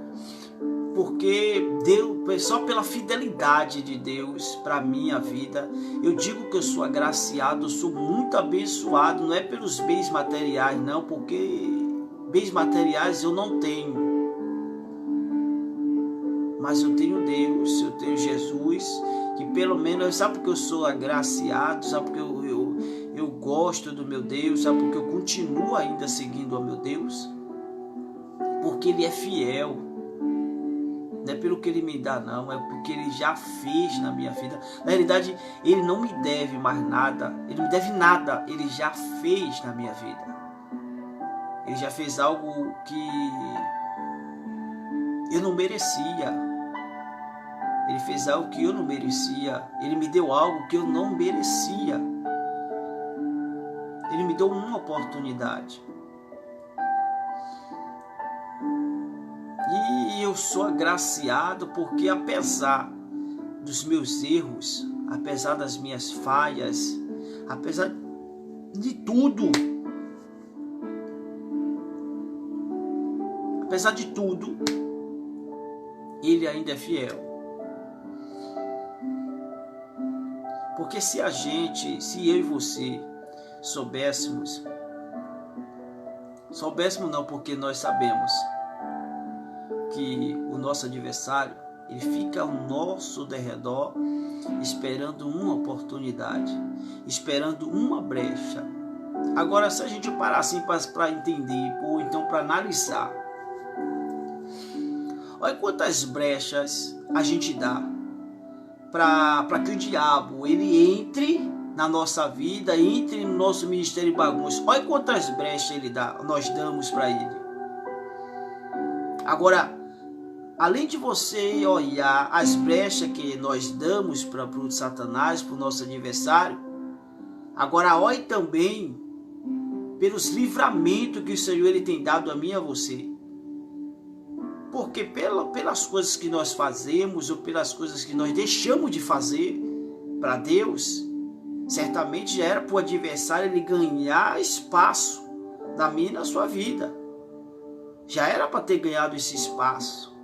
Porque Deus, só pela fidelidade de Deus para a minha vida, eu digo que eu sou agraciado, eu sou muito abençoado. Não é pelos bens materiais, não, porque bens materiais eu não tenho. Mas eu tenho Deus, eu tenho Jesus, que pelo menos, sabe porque eu sou agraciado, sabe porque eu gosto do meu Deus, sabe porque eu continuo ainda seguindo ao meu Deus? Porque Ele é fiel. Não é pelo que Ele me dá, não, é porque Ele já fez na minha vida. Na realidade, Ele não me deve mais nada, Ele não me deve nada, Ele já fez na minha vida. Ele já fez algo que eu não merecia. Ele fez algo que eu não merecia. Ele me deu algo que eu não merecia. Ele me deu uma oportunidade. E eu sou agraciado porque, apesar dos meus erros, apesar das minhas falhas, apesar de tudo, Ele ainda é fiel. Porque se eu e você soubéssemos não, porque nós sabemos que o nosso adversário, ele fica ao nosso derredor, esperando uma oportunidade, esperando uma brecha. Agora, se a gente parar assim para entender, ou então para analisar, olha quantas brechas a gente dá para que o diabo ele entre na nossa vida, entre no nosso ministério de bagunça. Olha quantas brechas nós damos para ele. Agora, além de você olhar as brechas que nós damos para o Satanás, para o nosso adversário, agora olhe também pelos livramentos que o Senhor ele tem dado a mim e a você. Porque pelas coisas que nós fazemos ou pelas coisas que nós deixamos de fazer para Deus, certamente já era para o adversário ele ganhar espaço na minha e na sua vida. Já era para ter ganhado esse espaço.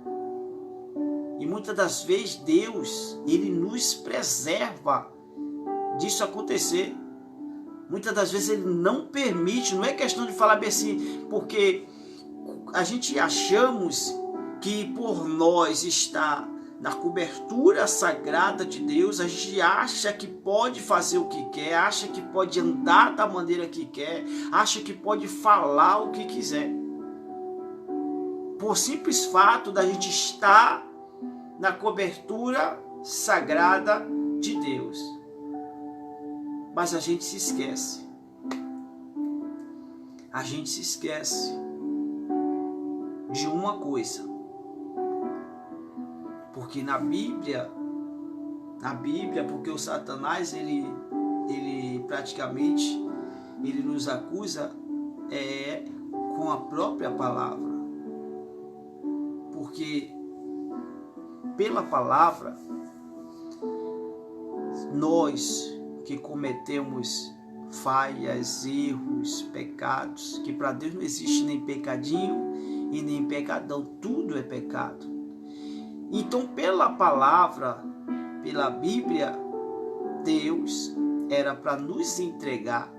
E muitas das vezes Deus, ele nos preserva disso acontecer. Muitas das vezes ele não permite, não é questão de falar bem assim, porque a gente achamos que por nós está na cobertura sagrada de Deus, a gente acha que pode fazer o que quer, acha que pode andar da maneira que quer, acha que pode falar o que quiser. Por simples fato da gente estar na cobertura sagrada de Deus. Mas a gente se esquece. A gente se esquece de uma coisa. Porque na Bíblia, porque o Satanás, ele praticamente, ele nos acusa com a própria palavra. Porque pela palavra, nós que cometemos falhas, erros, pecados, que para Deus não existe nem pecadinho e nem pecadão, tudo é pecado. Então, pela palavra, pela Bíblia, Deus era para nos entregar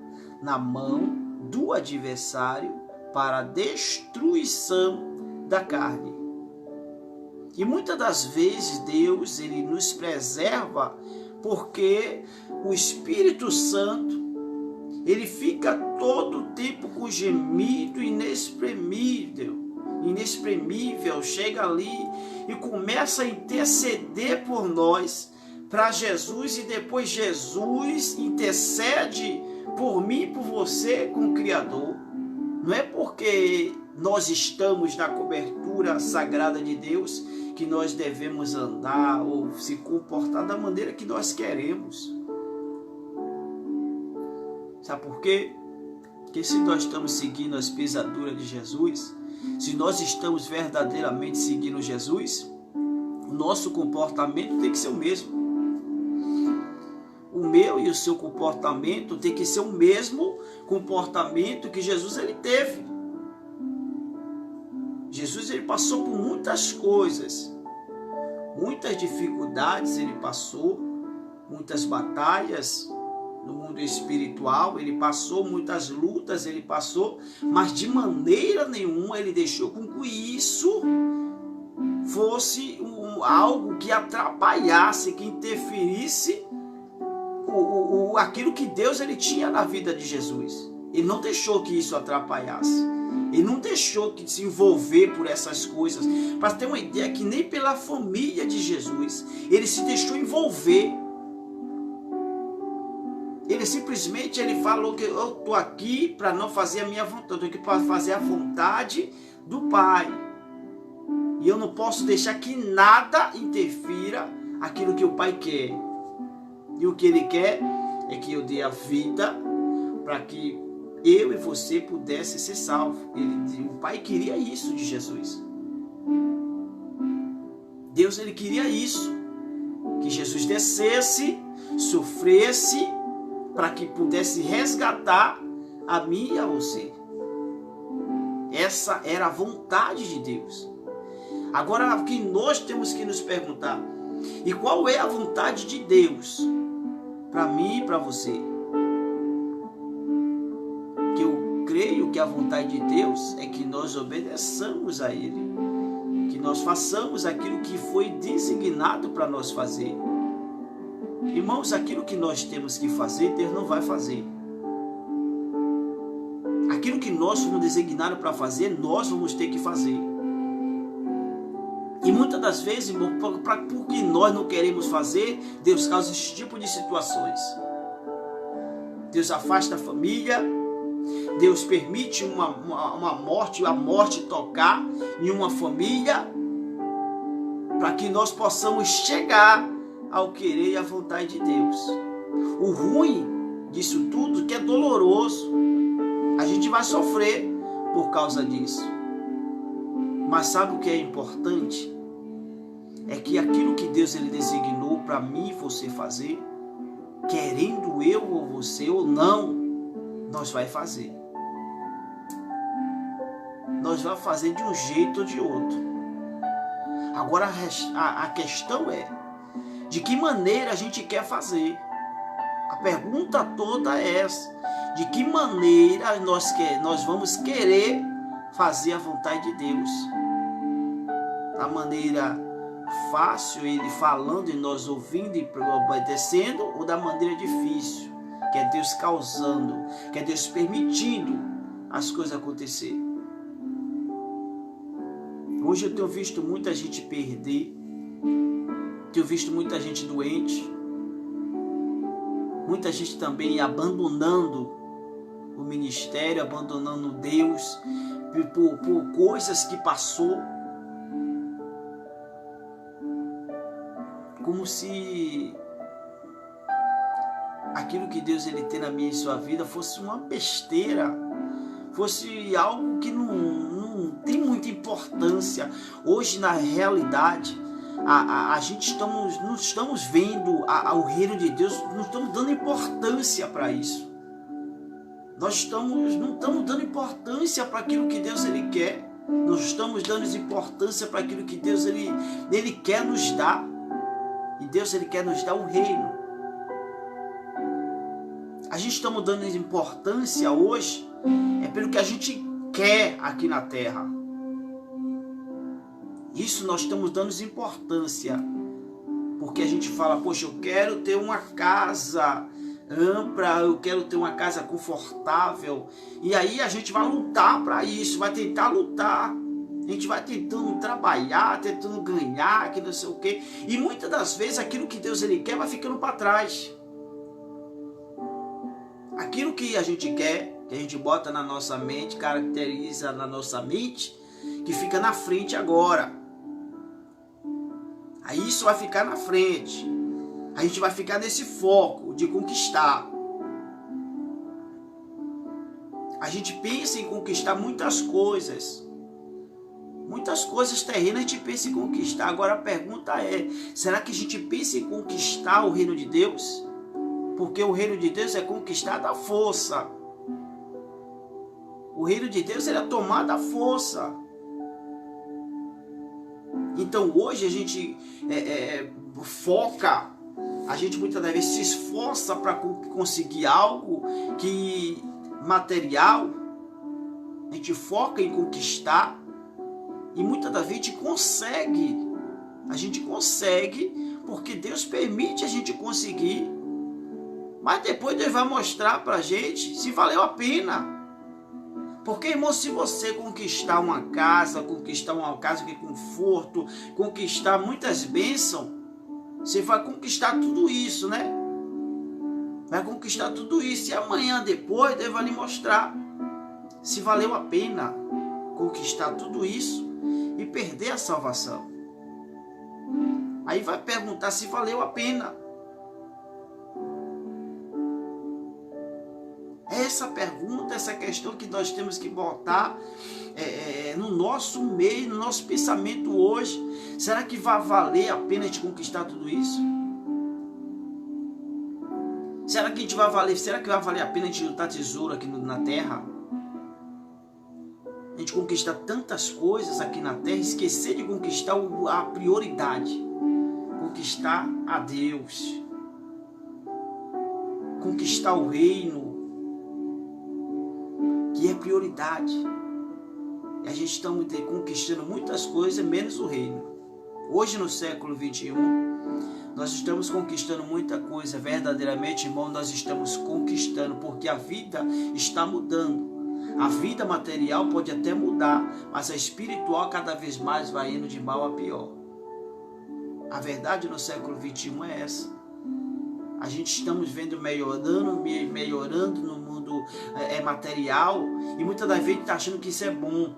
na mão do adversário para a destruição da carne. E muitas das vezes Deus, ele nos preserva porque o Espírito Santo, ele fica todo o tempo com gemido inexprimível, chega ali e começa a interceder por nós para Jesus, e depois Jesus intercede por mim e por você com o Criador. Não é porque nós estamos na cobertura sagrada de Deus que nós devemos andar ou se comportar da maneira que nós queremos. Sabe por quê? Porque se nós estamos seguindo as pisaduras de Jesus, se nós estamos verdadeiramente seguindo Jesus, o nosso comportamento tem que ser o mesmo. O meu e o seu comportamento tem que ser o mesmo comportamento que Jesus ele teve. Jesus ele passou por muitas coisas, muitas dificuldades ele passou, muitas batalhas no mundo espiritual, ele passou muitas lutas, ele passou, mas de maneira nenhuma ele deixou com que isso fosse algo que atrapalhasse, que interferisse aquilo que Deus ele tinha na vida de Jesus. Ele não deixou que isso atrapalhasse. Ele não deixou que se envolver por essas coisas. Para ter uma ideia que nem pela família de Jesus ele se deixou envolver. Ele simplesmente ele falou que eu estou aqui para não fazer a minha vontade, eu estou aqui para fazer a vontade do Pai. E eu não posso deixar que nada interfira aquilo que o Pai quer. E o que Ele quer é que eu dê a vida para que eu e você pudesse ser salvos. O Pai queria isso de Jesus. Deus ele queria isso. Que Jesus descesse, sofresse, para que pudesse resgatar a mim e a você. Essa era a vontade de Deus. Agora, o que nós temos que nos perguntar: e qual é a vontade de Deus para mim e para você? Que eu creio que a vontade de Deus é que nós obedeçamos a Ele, que nós façamos aquilo que foi designado para nós fazer. Irmãos, aquilo que nós temos que fazer, Deus não vai fazer. Aquilo que nós fomos designados para fazer, nós vamos ter que fazer. E muitas das vezes, irmão, porque nós não queremos fazer, Deus causa esse tipo de situações. Deus afasta a família, Deus permite uma morte, a morte tocar em uma família, para que nós possamos chegar ao querer e à vontade de Deus. O ruim disso tudo, que é doloroso, a gente vai sofrer por causa disso. Mas sabe o que é importante? É que aquilo que Deus ele designou para mim e você fazer, querendo eu ou você ou não, nós vai fazer. Nós vamos fazer de um jeito ou de outro. Agora a questão é, de que maneira a gente quer fazer? A pergunta toda é essa. De que maneira nós vamos querer fazer a vontade de Deus? Da maneira fácil, ele falando e nós ouvindo e obedecendo, ou da maneira difícil, que é Deus causando, que é Deus permitindo as coisas acontecer? Hoje eu tenho visto muita gente perder, tenho visto muita gente doente, muita gente também abandonando o ministério, abandonando Deus por coisas que passou, como se aquilo que Deus ele tem na minha e sua vida fosse uma besteira, fosse algo que não tem muita importância. Hoje, na realidade, a gente não estamos vendo o reino de Deus, não estamos dando importância para isso. Nós não estamos dando importância para aquilo que Deus ele quer. Nós estamos dando importância para aquilo que Deus ele quer nos dar. E Deus ele quer nos dar o reino. A gente estamos dando importância hoje pelo que a gente quer aqui na terra. Isso nós estamos dando importância. Porque a gente fala, poxa, eu quero ter uma casa ampla, eu quero ter uma casa confortável. E aí a gente vai lutar para isso, vai tentar lutar. A gente vai tentando trabalhar, tentando ganhar, que não sei o quê. E muitas das vezes aquilo que Deus ele quer vai ficando para trás. Aquilo que a gente quer, que a gente bota na nossa mente, caracteriza na nossa mente, que fica na frente agora. Aí isso vai ficar na frente. A gente vai ficar nesse foco de conquistar. A gente pensa em conquistar muitas coisas. Muitas coisas terrenas a gente pensa em conquistar. Agora a pergunta é, será que a gente pensa em conquistar o reino de Deus? Porque o reino de Deus é conquistado à força. O reino de Deus é tomado à força. Então hoje a gente foca, a gente muitas das vezes se esforça para conseguir algo que material, a gente foca em conquistar e muitas das vezes a gente consegue porque Deus permite a gente conseguir, mas depois Deus vai mostrar para a gente se valeu a pena. Porque, irmão, se você conquistar uma casa de conforto, conquistar muitas bênçãos, você vai conquistar tudo isso, né? Vai conquistar tudo isso e amanhã depois Deus vai lhe mostrar se valeu a pena conquistar tudo isso e perder a salvação. Aí vai perguntar se valeu a pena. Essa pergunta, essa questão que nós temos que botar no nosso meio, no nosso pensamento hoje. Será que vai valer a pena a gente conquistar tudo isso? Será que vai valer a pena a gente juntar tesouro aqui na terra? A gente conquistar tantas coisas aqui na terra, esquecer de conquistar a prioridade. Conquistar a Deus. Conquistar o reino, que é prioridade. E a gente está conquistando muitas coisas, menos o reino. Hoje no século 21, nós estamos conquistando muita coisa. Verdadeiramente, irmão, nós estamos conquistando, porque a vida está mudando. A vida material pode até mudar, mas a espiritual cada vez mais vai indo de mal a pior. A verdade no século 21 é essa. A gente estamos vendo melhorando no mundo material, e muitas das vezes está achando que isso é bom.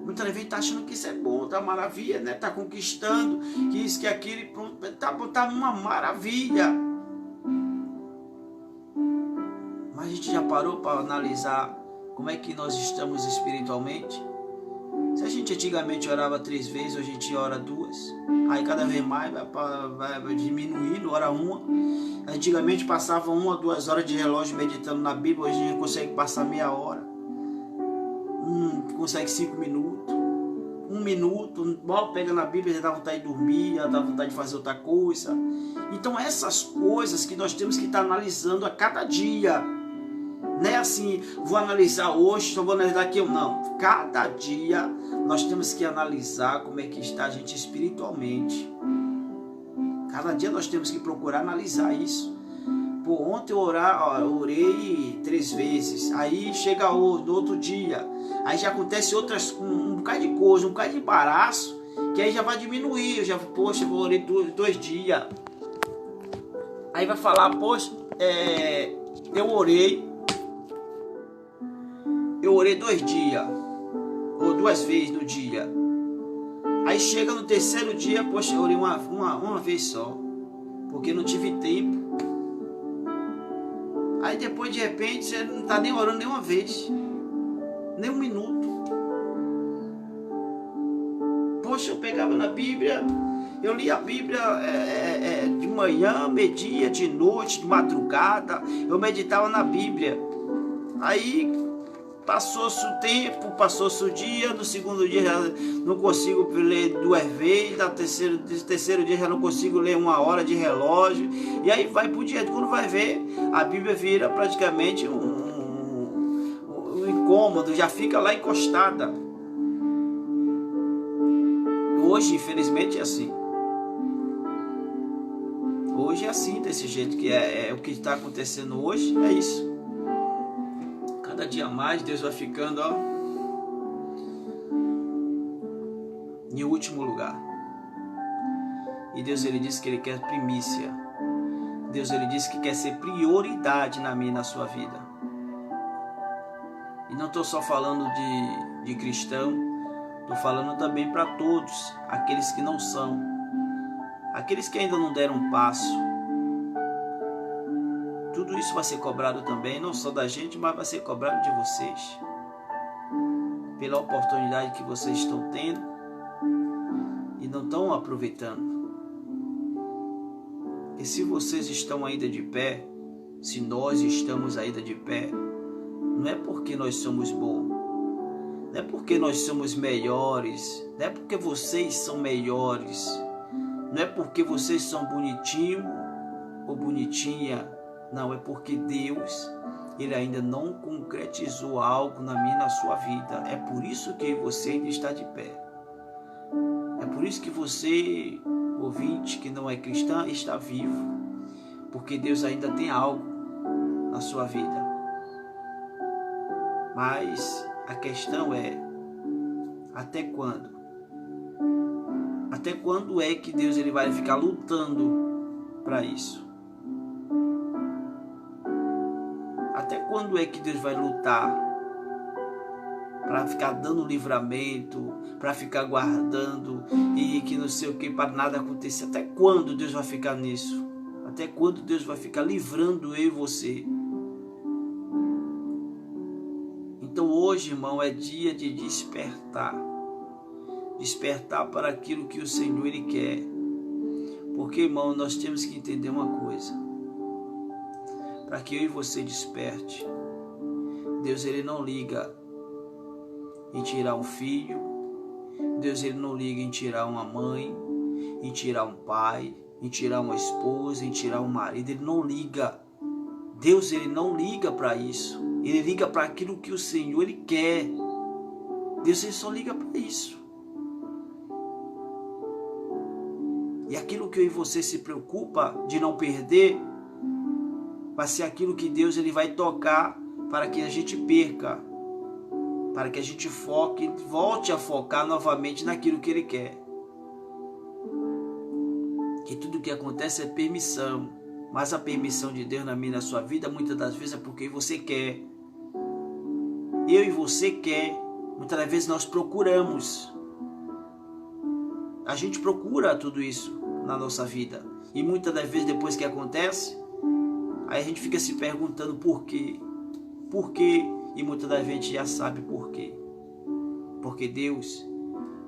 Muitas das vezes está achando que isso é bom, tá maravilha, né? Tá conquistando, que isso, que aquilo, tá uma maravilha. Mas a gente já parou para analisar como é que nós estamos espiritualmente. Se a gente antigamente orava 3 vezes, hoje a gente ora 2. Aí cada vez mais vai diminuindo, ora 1. Antigamente passava 1 ou 2 horas de relógio meditando na Bíblia, hoje a gente consegue passar meia hora. Consegue 5 minutos. 1 minuto, mal pega na Bíblia, já dá vontade de dormir, já dá vontade de fazer outra coisa. Então essas coisas que nós temos que estar analisando a cada dia. Não é assim, vou analisar hoje, só vou analisar aqui. Não, cada dia nós temos que analisar como é que está a gente espiritualmente. Cada dia nós temos que procurar analisar isso. Pô, ontem eu orei 3 vezes, aí chega no outro dia, aí já acontece um bocado de coisa, um bocado de embaraço, que aí já vai diminuir. Eu já, poxa, eu orei 2 dias. Aí vai falar, poxa, eu orei 2 dias, ou 2 vezes no dia. Aí chega no 3º dia, poxa, eu orei uma vez só, porque não tive tempo. Aí depois de repente você não está nem orando nenhuma vez, nem 1 minuto. Poxa, eu pegava na Bíblia, eu lia a Bíblia de manhã, meio-dia, de noite, de madrugada, eu meditava na Bíblia. Aí passou-se o tempo, passou-se o dia, no 2º dia já não consigo ler 2 vezes, no terceiro dia já não consigo ler 1 hora de relógio, e aí vai por diante. Quando vai ver, a Bíblia vira praticamente um incômodo, já fica lá encostada. Hoje, infelizmente, é assim. Hoje é assim, desse jeito que é o que está acontecendo hoje, é isso. Cada dia mais Deus vai ficando em último lugar. E Deus, ele disse que ele quer primícia. Deus, ele disse que quer ser prioridade na minha e na sua vida. E não estou só falando de cristão, estou falando também para todos, aqueles que não são, aqueles que ainda não deram um passo. Tudo isso vai ser cobrado também, não só da gente, mas vai ser cobrado de vocês. Pela oportunidade que vocês estão tendo e não estão aproveitando. E se vocês estão ainda de pé, se nós estamos ainda de pé, não é porque nós somos bons, não é porque nós somos melhores, não é porque vocês são melhores, não é porque vocês são bonitinho ou bonitinha. Não, é porque Deus, ele ainda não concretizou algo na minha e na sua vida. É por isso que você ainda está de pé. É por isso que você, ouvinte que não é cristão, está vivo. Porque Deus ainda tem algo na sua vida. Mas a questão é, até quando? Até quando é que Deus, ele vai ficar lutando para isso? Até quando é que Deus vai lutar para ficar dando livramento, para ficar guardando e que não sei o que, para nada acontecer? Até quando Deus vai ficar nisso? Até quando Deus vai ficar livrando eu e você? Então hoje, irmão, é dia de despertar. Despertar para aquilo que o Senhor, ele quer. Porque, irmão, nós temos que entender uma coisa. Para que eu e você desperte. Deus, ele não liga em tirar um filho. Deus, ele não liga em tirar uma mãe, em tirar um pai, em tirar uma esposa, em tirar um marido. Ele não liga. Deus, ele não liga para isso. Ele liga para aquilo que o Senhor, ele quer. Deus, ele só liga para isso. E aquilo que eu e você se preocupa de não perder, vai ser aquilo que Deus, ele vai tocar para que a gente perca, para que a gente foque, volte a focar novamente naquilo que ele quer. Que tudo que acontece é permissão, mas a permissão de Deus na minha e na sua vida, muitas das vezes é porque você quer. Eu e você quer. Muitas das vezes nós procuramos. A gente procura tudo isso na nossa vida. E muitas das vezes depois que acontece, aí a gente fica se perguntando por quê. Por quê? E muitas das vezes a gente já sabe por quê. Porque Deus,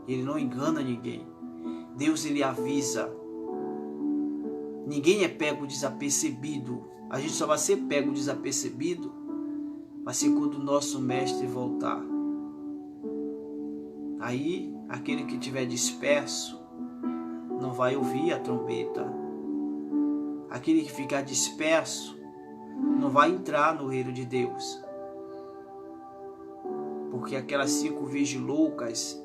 Ele não engana ninguém. Deus, Ele avisa. Ninguém é pego desapercebido. A gente só vai ser pego desapercebido vai ser quando o nosso mestre voltar. Aí, aquele que estiver disperso não vai ouvir a trombeta. Aquele que ficar disperso não vai entrar no reino de Deus. Porque aquelas 5 virgens loucas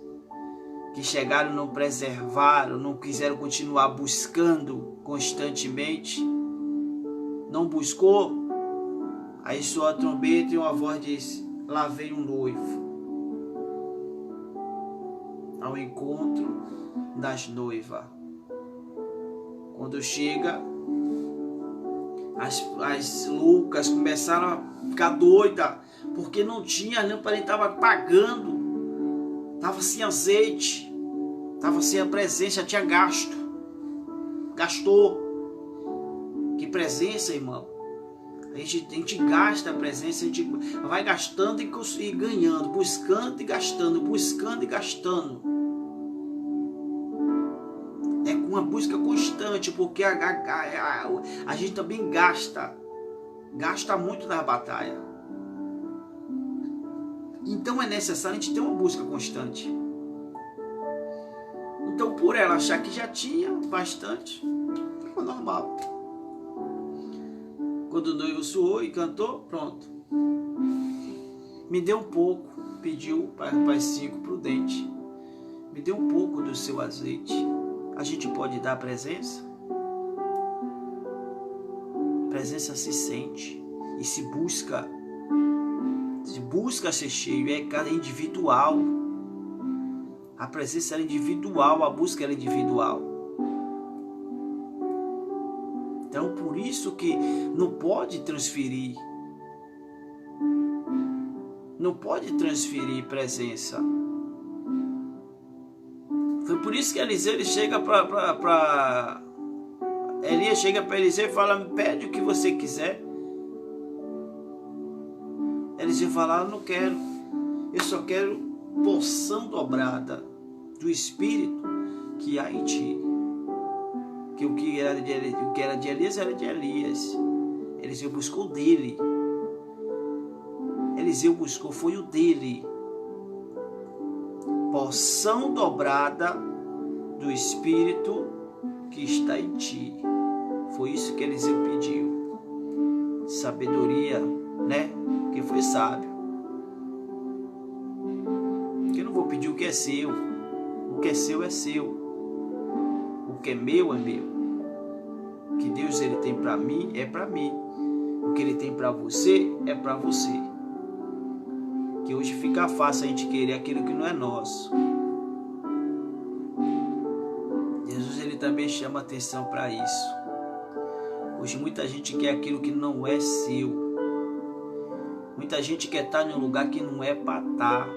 que chegaram, não preservaram, não quiseram continuar buscando constantemente, não buscou, aí soou a trombeta e uma voz diz: lá vem um noivo ao encontro das noivas. Quando chega, as loucas começaram a ficar doidas, porque não tinha lâmpada, estava apagando, estava sem azeite, estava sem a presença, tinha gastou. Que presença, irmão? A gente gasta a presença, a gente vai gastando e ganhando, buscando e gastando, buscando e gastando. É uma busca constante, porque a gente também gasta muito na batalha. Então é necessário a gente ter uma busca constante. Então, por ela achar que já tinha bastante, foi normal. Quando o noivo suou e cantou, pronto. Me dê um pouco, pediu para as 5 prudentes. Me dê um pouco do seu azeite. A gente pode dar presença? Presença se sente e se busca. Se busca ser cheio, é cada individual. A presença era individual, a busca era individual. Então, por isso que não pode transferir. Não pode transferir presença. Foi por isso que Eliseu chega para Elias chega para Eliseu e fala: pede o que você quiser. Eliseu fala: não quero. Eu só quero porção dobrada do Espírito que há em ti. Que o que era de Elias era de Elias. Eliseu buscou dele. Eliseu buscou, foi o dele. Porção dobrada do Espírito que está em ti. Foi isso que Eliseu pediu. Sabedoria, né? Porque foi sábio. Porque eu não vou pedir o que é seu. O que é seu é seu. O que é meu é meu. O que Deus ele tem para mim é para mim. O que ele tem para você é para você. Que hoje fica fácil a gente querer aquilo que não é nosso. Jesus ele também chama atenção para isso. Hoje muita gente quer aquilo que não é seu. Muita gente quer estar em um lugar que não é para estar,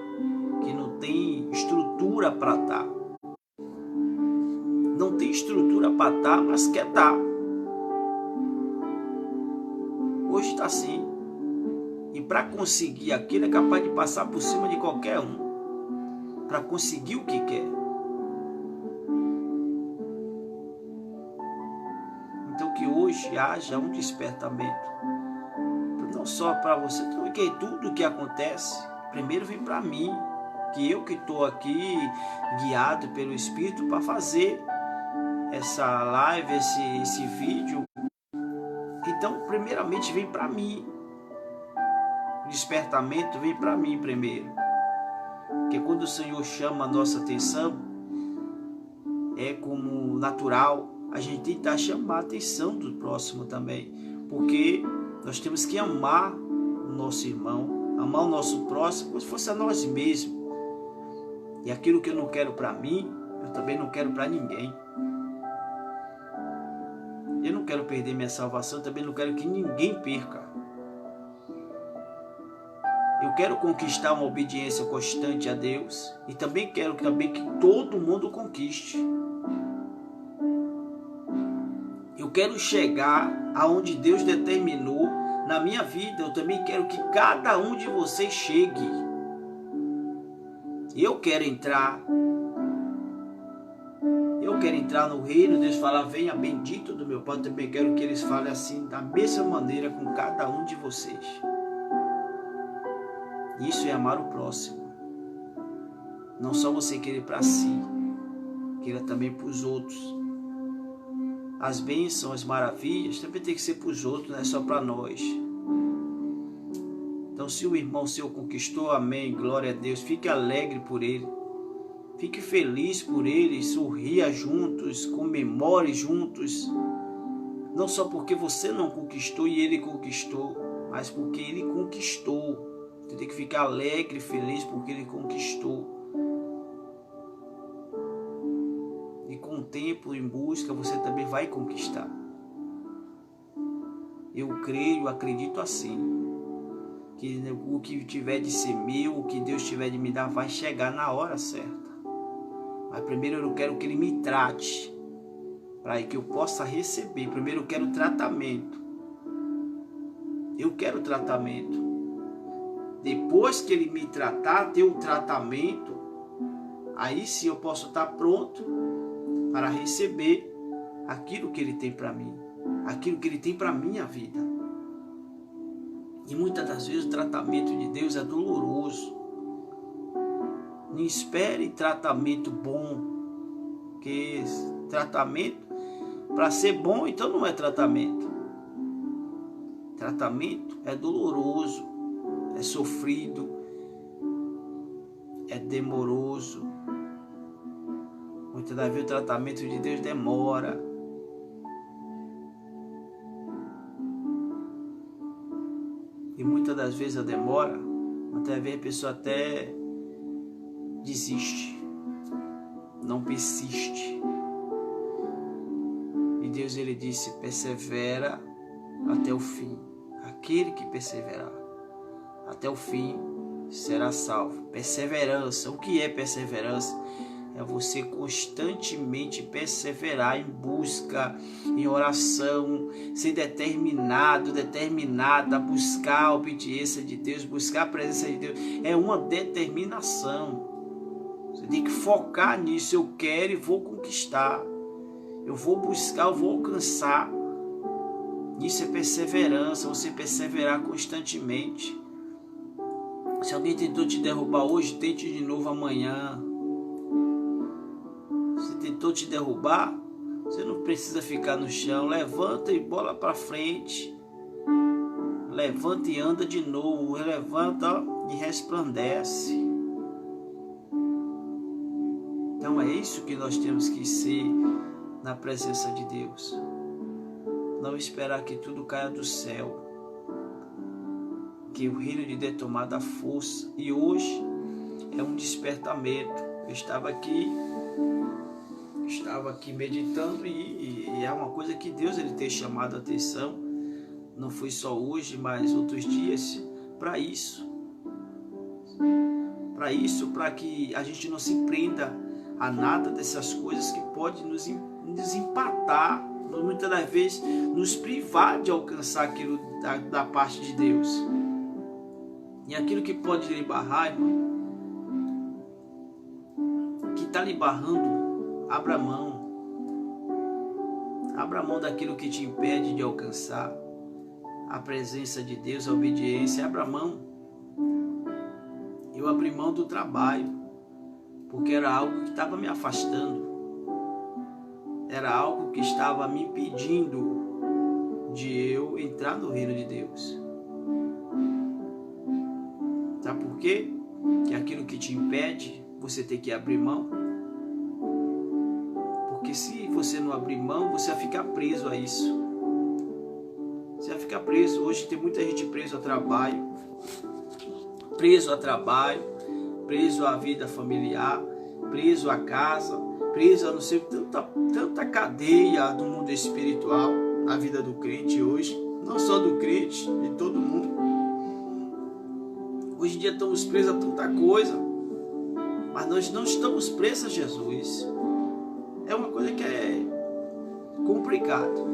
que não tem estrutura para estar. Não tem estrutura para estar, mas quer estar. Hoje está assim. E para conseguir aquilo é capaz de passar por cima de qualquer um. Para conseguir o que quer. Então que hoje haja um despertamento. Não só para você, porque tudo que acontece, primeiro vem para mim. Que eu que estou aqui guiado pelo Espírito para fazer essa live, esse vídeo. Então primeiramente vem para mim. O despertamento vem para mim primeiro. Porque quando o Senhor chama a nossa atenção, é como natural a gente tentar chamar a atenção do próximo também. Porque nós temos que amar o nosso irmão, amar o nosso próximo como se fosse a nós mesmos. E aquilo que eu não quero para mim, eu também não quero para ninguém. Eu não quero perder minha salvação, eu também não quero que ninguém perca. Eu quero conquistar uma obediência constante a Deus e também quero que todo mundo conquiste. Eu quero chegar aonde Deus determinou na minha vida, eu também quero que cada um de vocês chegue. Eu quero entrar no reino. Deus fala, venha bendito do meu Pai. Eu também quero que eles falem assim, da mesma maneira com cada um de vocês. Isso é amar o próximo. Não só você querer para si, queira também para os outros. As bênçãos, as maravilhas, também tem que ser para os outros, não é só para nós. Então, se o irmão seu conquistou, amém, glória a Deus, fique alegre por ele. Fique feliz por ele, sorria juntos, comemore juntos. Não só porque você não conquistou e ele conquistou, mas porque ele conquistou. Você tem que ficar alegre, feliz porque ele conquistou. E com o tempo em busca, você também vai conquistar. Eu creio, acredito assim. Que o que tiver de ser meu, o que Deus tiver de me dar, vai chegar na hora certa. Mas primeiro eu quero que Ele me trate, para que eu possa receber. Primeiro eu quero tratamento. Eu quero tratamento. Depois que Ele me tratar, ter o tratamento, aí sim eu posso estar pronto para receber aquilo que Ele tem para mim. Aquilo que Ele tem para a minha vida. E muitas das vezes o tratamento de Deus é doloroso. Não espere tratamento bom. Porque tratamento, para ser bom, então não é tratamento. Tratamento é doloroso, é sofrido, é demoroso. Muitas das vezes o tratamento de Deus demora. E muitas das vezes a demora, muitas vezes a pessoa até desiste, não persiste. E Deus, Ele disse, persevera até o fim. Aquele que perseverar até o fim será salvo. Perseverança, o que é perseverança? É você constantemente perseverar em busca, em oração, ser determinada a buscar a obediência de Deus, buscar a presença de Deus. É uma determinação. Você tem que focar nisso. Eu quero e vou conquistar. Eu vou buscar, eu vou alcançar. Isso é perseverança, você perseverar constantemente. Se alguém tentou te derrubar hoje, tente de novo amanhã. Se tentou te derrubar, você não precisa ficar no chão. Levanta e bola para frente. Levanta e anda de novo. Levanta e resplandece. Então é isso que nós temos que ser na presença de Deus. Não esperar que tudo caia do céu. Que o reino de Deus tomar da força. E hoje é um despertamento. Eu estava aqui meditando e é uma coisa que Deus ele tem chamado a atenção. Não foi só hoje, mas outros dias, para isso. Para que a gente não se prenda a nada dessas coisas que pode nos empatar, muitas das vezes nos privar de alcançar aquilo da parte de Deus. E aquilo que pode lhe barrar, irmão, que está lhe barrando, abra mão. Abra mão daquilo que te impede de alcançar a presença de Deus, a obediência. Abra mão. Eu abri mão do trabalho, porque era algo que estava me afastando. Era algo que estava me impedindo de eu entrar no reino de Deus. Sabe por quê? Que aquilo que te impede, você tem que abrir mão. Porque se você não abrir mão, você vai ficar preso a isso. Você vai ficar preso. Hoje tem muita gente preso a trabalho, preso à vida familiar, preso à casa, preso a não sei, tanta cadeia do mundo espiritual na vida do crente hoje. Não só do crente, de todo mundo. Hoje em dia estamos presos a tanta coisa, mas nós não estamos presos a Jesus. É uma coisa que é complicado.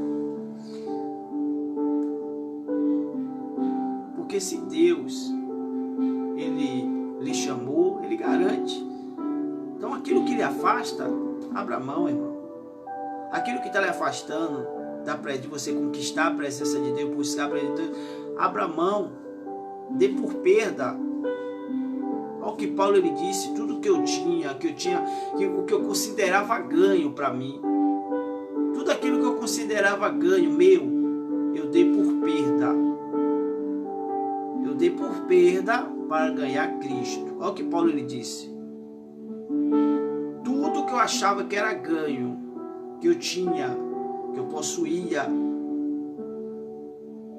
Porque se Deus, Ele lhe chamou, Ele garante. Então aquilo que lhe afasta, abra mão, irmão. Aquilo que está lhe afastando de você conquistar a presença de Deus, buscar a presença de Deus, abra mão, dê por perda. Olha o que Paulo ele disse, tudo que eu tinha, o que eu considerava ganho para mim, tudo aquilo que eu considerava ganho meu, eu dei por perda. Eu dei por perda para ganhar Cristo. Olha o que Paulo ele disse. Tudo que eu achava que era ganho, que eu tinha, que eu possuía,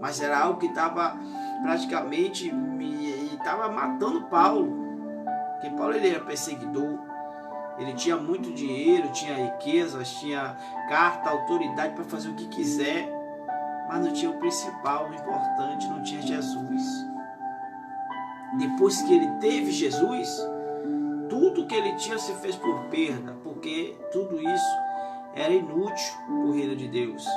mas era algo que estava praticamente estava matando Paulo. Porque Paulo ele era perseguidor, ele tinha muito dinheiro, tinha riquezas, tinha carta, autoridade para fazer o que quiser, mas não tinha o principal, o importante, não tinha Jesus. Depois que ele teve Jesus, tudo que ele tinha se fez por perda, porque tudo isso era inútil para o reino de Deus.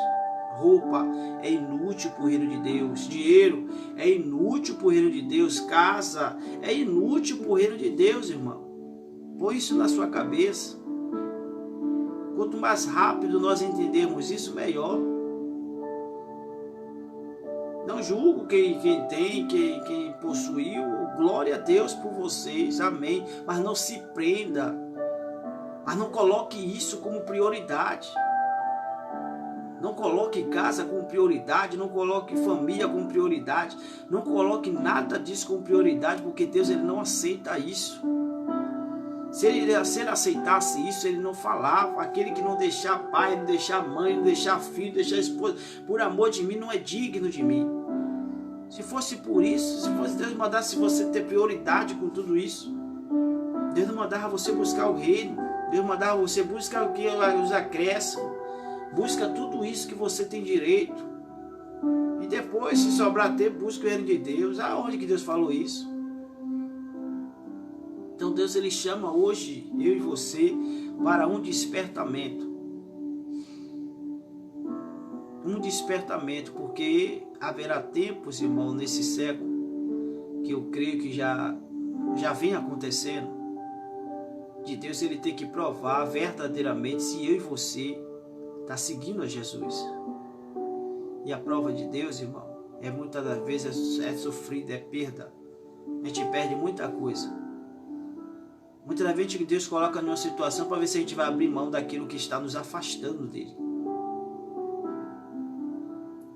Roupa é inútil para o reino de Deus. Dinheiro é inútil para o reino de Deus. Casa é inútil para o reino de Deus, irmão. Põe isso na sua cabeça. Quanto mais rápido nós entendermos isso, melhor. Não julgo quem tem, quem possuiu. Glória a Deus por vocês, amém. Mas não se prenda. Mas não coloque isso como prioridade. Não coloque casa como prioridade, não coloque família como prioridade, não coloque nada disso como prioridade, porque Deus ele não aceita isso. Se ele aceitasse isso, ele não falava. Aquele que não deixar pai, não deixar mãe, não deixar filho, não deixar esposa, por amor de mim, não é digno de mim. Se fosse por isso, se fosse Deus mandasse você ter prioridade com tudo isso, Deus não mandava você buscar o reino, Deus mandava você buscar o que os acréscimos. Busca tudo isso que você tem direito. E depois, se sobrar tempo, busca o reino de Deus. Aonde que Deus falou isso? Então Deus ele chama hoje, eu e você, para um despertamento. Um despertamento, porque haverá tempos, irmão, nesse século, que eu creio que já vem acontecendo, de Deus ele ter que provar verdadeiramente se eu e você está seguindo a Jesus. E a prova de Deus, irmão, muitas das vezes é sofrida, é perda. A gente perde muita coisa. Muitas das vezes Deus coloca numa situação para ver se a gente vai abrir mão daquilo que está nos afastando dele.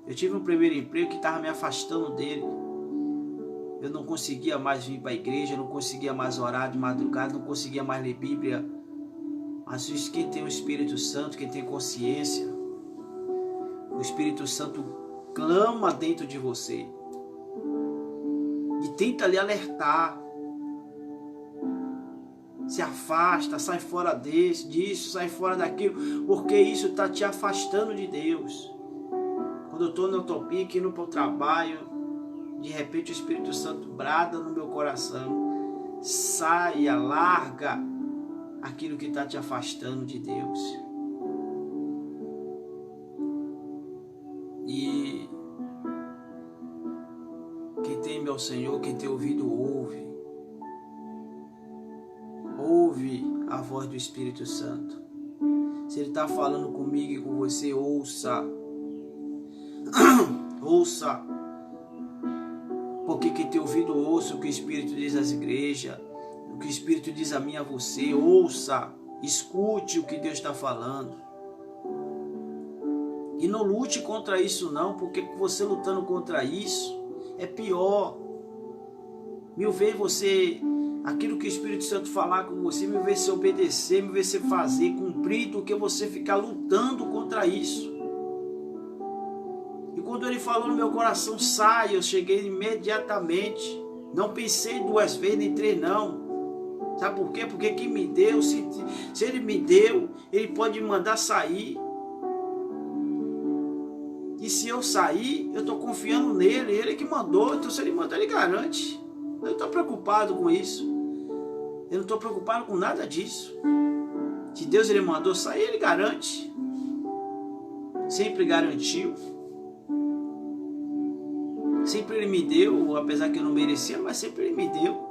Eu tive um primeiro emprego que estava me afastando dele. Eu não conseguia mais vir para a igreja, não conseguia mais orar de madrugada, não conseguia mais ler Bíblia. Mas isso, quem tem o Espírito Santo, quem tem consciência, o Espírito Santo clama dentro de você e tenta lhe alertar. Se afasta, sai fora disso, sai fora daquilo, porque isso está te afastando de Deus. Quando eu estou na utopia, aqui indo para o trabalho, de repente o Espírito Santo brada no meu coração: saia, larga aquilo que está te afastando de Deus. E quem teme ao Senhor, quem tem ouvido, ouve a voz do Espírito Santo. Se Ele está falando comigo e com você, ouça. Ouça. Porque quem tem ouvido, ouça o que o Espírito diz às igrejas, o que o Espírito diz a mim e a você. Ouça, escute o que Deus está falando. E não lute contra isso não, porque você lutando contra isso é pior. Mil vezes você, aquilo que o Espírito Santo falar com você, mil vezes você obedecer, mil vezes você fazer, cumprir, do que você ficar lutando contra isso. E quando Ele falou no meu coração, sai, eu cheguei imediatamente. Não pensei 2 vezes, nem 3 não. Sabe por quê? Porque quem me deu, se Ele me deu, Ele pode me mandar sair. E se eu sair, eu estou confiando nele, Ele que mandou. Então se Ele mandar, Ele garante. Eu não estou preocupado com isso. Eu não estou preocupado com nada disso. Se Deus Ele mandou sair, Ele garante. Sempre garantiu. Sempre Ele me deu, apesar que eu não merecia, mas sempre Ele me deu.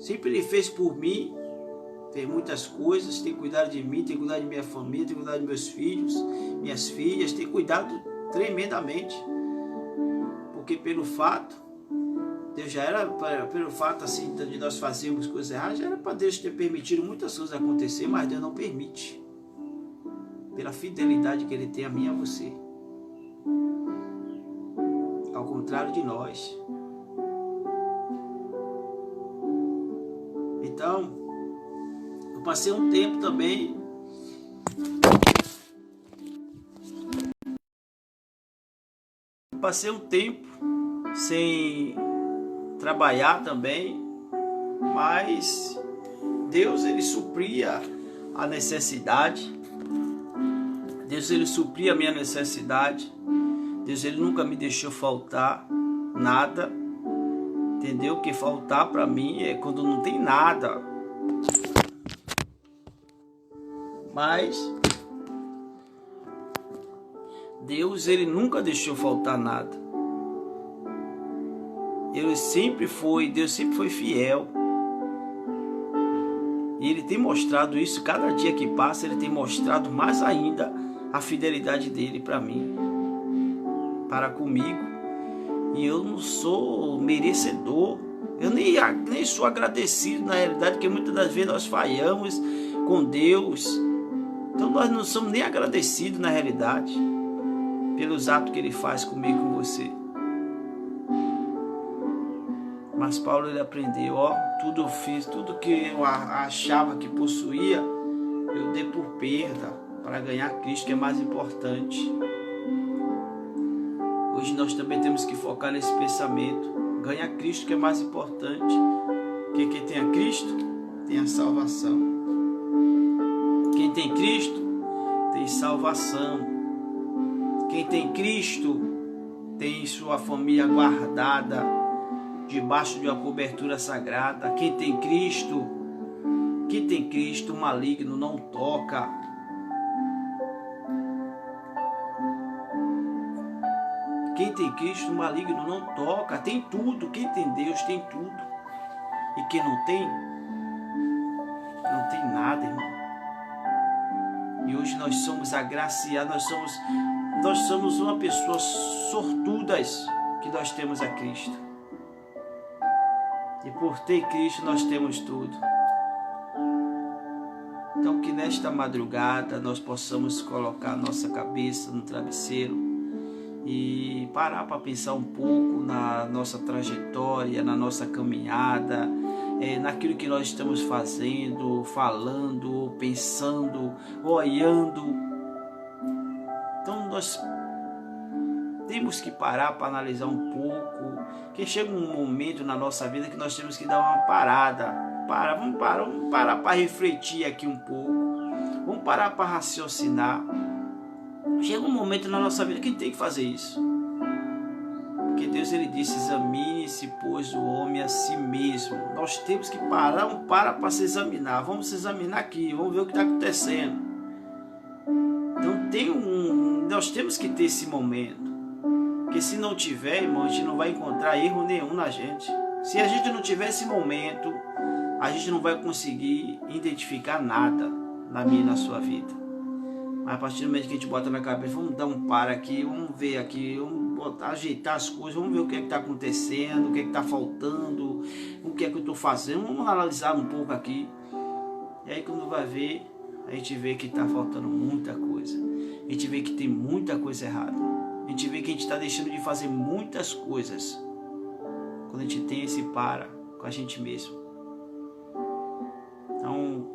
Sempre Ele fez por mim, fez muitas coisas, tem cuidado de mim, tem cuidado de minha família, tem cuidado de meus filhos, minhas filhas, tem cuidado tremendamente. Porque pelo fato, Deus já era, pelo fato assim, de nós fazermos coisas erradas, já era para Deus ter permitido muitas coisas acontecer, mas Deus não permite. Pela fidelidade que Ele tem a mim e a você. Ao contrário de nós. Então, eu passei um tempo também sem trabalhar também, mas Deus, Ele supria a necessidade. Deus, Ele supria a minha necessidade. Deus, Ele nunca me deixou faltar nada. Entendeu? O que faltar para mim é quando não tem nada. Mas Deus, Ele nunca deixou faltar nada. Deus sempre foi fiel. E Ele tem mostrado isso, cada dia que passa, Ele tem mostrado mais ainda a fidelidade dEle para mim, para comigo. E eu não sou merecedor, eu nem sou agradecido na realidade, porque muitas das vezes nós falhamos com Deus. Então nós não somos nem agradecidos na realidade, pelos atos que Ele faz comigo e com você. Mas Paulo, ele aprendeu, tudo eu fiz, tudo que eu achava que possuía, eu dei por perda para ganhar Cristo, que é mais importante. Hoje nós também temos que focar nesse pensamento, ganhar Cristo, que é mais importante. Porque quem tem a Cristo, tem a salvação. Quem tem Cristo, tem salvação. Quem tem Cristo, tem sua família guardada debaixo de uma cobertura sagrada. Quem tem Cristo, o maligno não toca. Quem tem Cristo, o maligno não toca. Tem tudo. Quem tem Deus tem tudo. E quem não tem nada, irmão. E hoje nós somos agraciados, nós somos uma pessoa sortudas que nós temos a Cristo. E por ter Cristo nós temos tudo. Então que nesta madrugada nós possamos colocar nossa cabeça no travesseiro e parar para pensar um pouco na nossa trajetória, na nossa caminhada, naquilo que nós estamos fazendo, falando, pensando, olhando. Então nós temos que parar para analisar um pouco, que chega um momento na nossa vida que nós temos que dar uma parada. Vamos parar para refletir aqui um pouco, vamos parar para raciocinar. Chega um momento na nossa vida que a gente tem que fazer isso. Porque Deus, Ele disse, examine-se, pois, o homem a si mesmo. Nós temos que parar, vamos parar para se examinar. Vamos se examinar aqui, vamos ver o que está acontecendo. Então nós temos que ter esse momento. Porque se não tiver, irmão, a gente não vai encontrar erro nenhum na gente. Se a gente não tiver esse momento, a gente não vai conseguir identificar nada na minha e na sua vida. Mas a partir do momento que a gente bota na cabeça, vamos dar um para aqui, vamos ver aqui, vamos ajeitar as coisas, vamos ver o que é que está acontecendo, o que é que está faltando, o que é que eu estou fazendo, vamos analisar um pouco aqui. E aí quando vai ver, a gente vê que está faltando muita coisa. A gente vê que tem muita coisa errada. A gente vê que a gente está deixando de fazer muitas coisas quando a gente tem esse para com a gente mesmo. Então,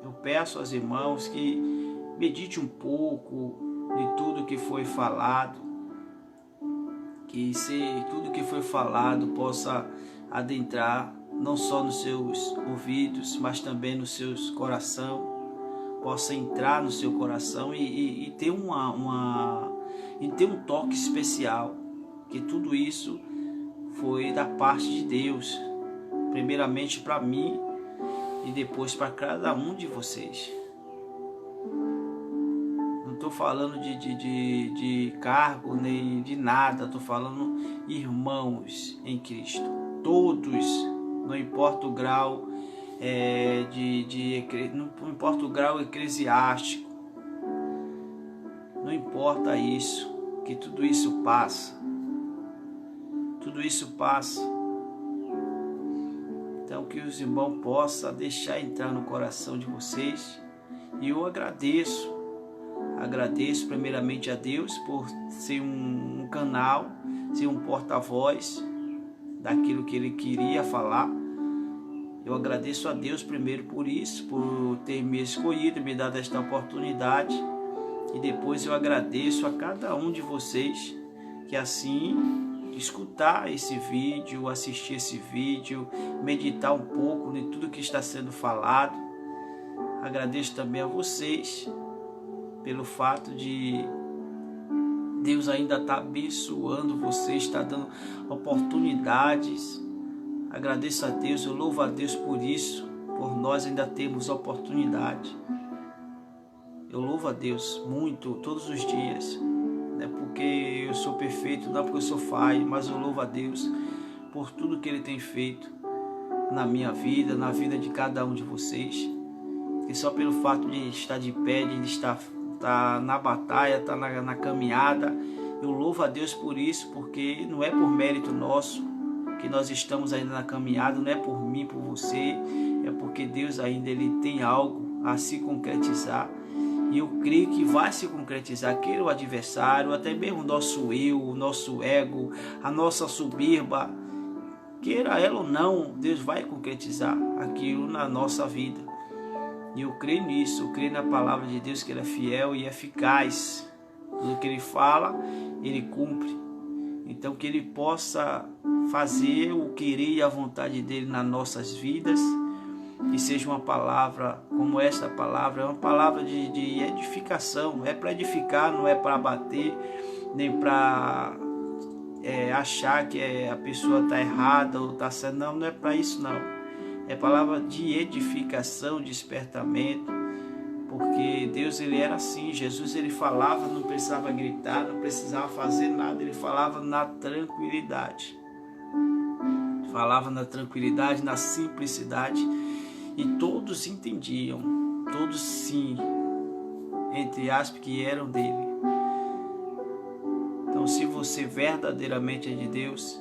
eu peço aos irmãos que medite um pouco de tudo que foi falado, que tudo que foi falado possa adentrar não só nos seus ouvidos, mas também no seu coração, possa entrar no seu coração e ter ter um toque especial, que tudo isso foi da parte de Deus, primeiramente para mim e depois para cada um de vocês. Não estou falando de cargo nem de nada, estou falando irmãos em Cristo. Todos, não importa o grau, não importa o grau eclesiástico, não importa isso, que tudo isso passa. Tudo isso passa. Então que os irmãos possam deixar entrar no coração de vocês. E eu agradeço primeiramente a Deus por ser um canal, ser um porta-voz daquilo que Ele queria falar. Eu agradeço a Deus primeiro por isso, por ter me escolhido, me dado esta oportunidade. E depois eu agradeço a cada um de vocês que assim escutar esse vídeo, assistir esse vídeo, meditar um pouco em tudo que está sendo falado. Agradeço também a vocês pelo fato de Deus ainda estar abençoando vocês, está dando oportunidades. Agradeço a Deus, eu louvo a Deus por isso, por nós ainda termos oportunidade. Eu louvo a Deus muito, todos os dias. Não é porque eu sou perfeito, não é porque eu sou falho, mas eu louvo a Deus por tudo que Ele tem feito na minha vida, na vida de cada um de vocês. E só pelo fato de estar de pé, de estar na batalha, estar na caminhada, eu louvo a Deus por isso, porque não é por mérito nosso que nós estamos ainda na caminhada, não é por mim, por você, é porque Deus ainda Ele tem algo a se concretizar. E eu creio que vai se concretizar, queira o adversário, até mesmo o nosso eu, o nosso ego, a nossa soberba, queira ela ou não, Deus vai concretizar aquilo na nossa vida. E eu creio nisso, eu creio na palavra de Deus, que Ele é fiel e eficaz. Tudo que Ele fala, Ele cumpre. Então que Ele possa fazer o querer e a vontade dEle nas nossas vidas. Que seja uma palavra como esta palavra, é uma palavra de edificação, é para edificar, não é para bater, nem para achar que a pessoa está errada ou está certa, não é para isso não, é palavra de edificação, despertamento, porque Deus Ele era assim, Jesus Ele falava, não precisava gritar, não precisava fazer nada, Ele falava na tranquilidade, na simplicidade. E todos entendiam, todos sim, entre aspas, que eram dele. Então, se você verdadeiramente é de Deus,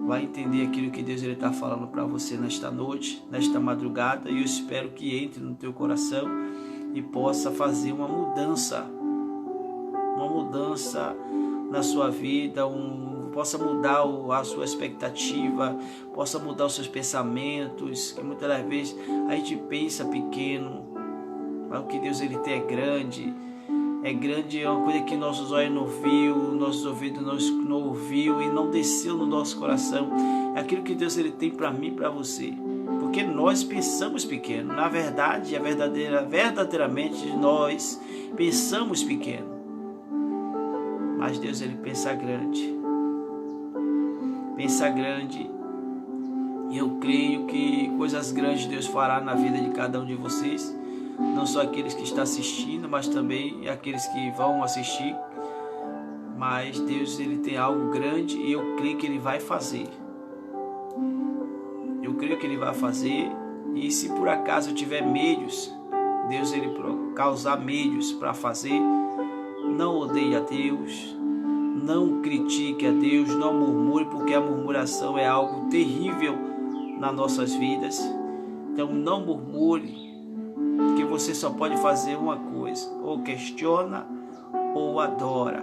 vai entender aquilo que Deus está falando para você nesta noite, nesta madrugada. E eu espero que entre no teu coração e possa fazer uma mudança na sua vida, possa mudar a sua expectativa, possa mudar os seus pensamentos, que muitas das vezes a gente pensa pequeno, mas o que Deus Ele tem é grande, é uma coisa que nossos olhos não viu, nossos ouvidos não ouviu e não desceu no nosso coração, é aquilo que Deus Ele tem para mim e para você, porque nós pensamos pequeno, na verdade, verdadeiramente nós pensamos pequeno, mas Deus Ele pensa grande, e eu creio que coisas grandes Deus fará na vida de cada um de vocês, não só aqueles que estão assistindo, mas também aqueles que vão assistir, mas Deus Ele tem algo grande e eu creio que Ele vai fazer, e se por acaso eu tiver meios, Deus Ele causar meios para fazer, não odeie a Deus, não critique a Deus, não murmure, porque a murmuração é algo terrível nas nossas vidas. Então não murmure, que você só pode fazer uma coisa, ou questiona ou adora.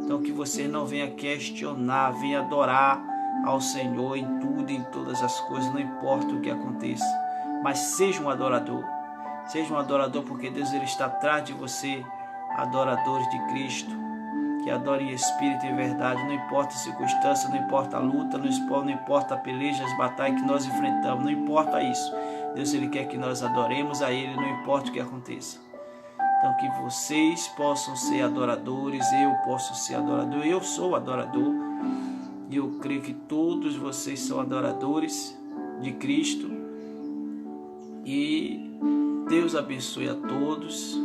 Então que você não venha questionar, venha adorar ao Senhor em tudo, em todas as coisas, não importa o que aconteça, mas seja um adorador, porque Deus Ele está atrás de você, adoradores de Cristo, que adorem em espírito e em verdade, não importa a circunstância, não importa a luta, não importa a peleja, as batalhas que nós enfrentamos, não importa isso. Deus Ele quer que nós adoremos a Ele, não importa o que aconteça. Então que vocês possam ser adoradores, eu posso ser adorador, eu sou adorador, e eu creio que todos vocês são adoradores de Cristo, e Deus abençoe a todos.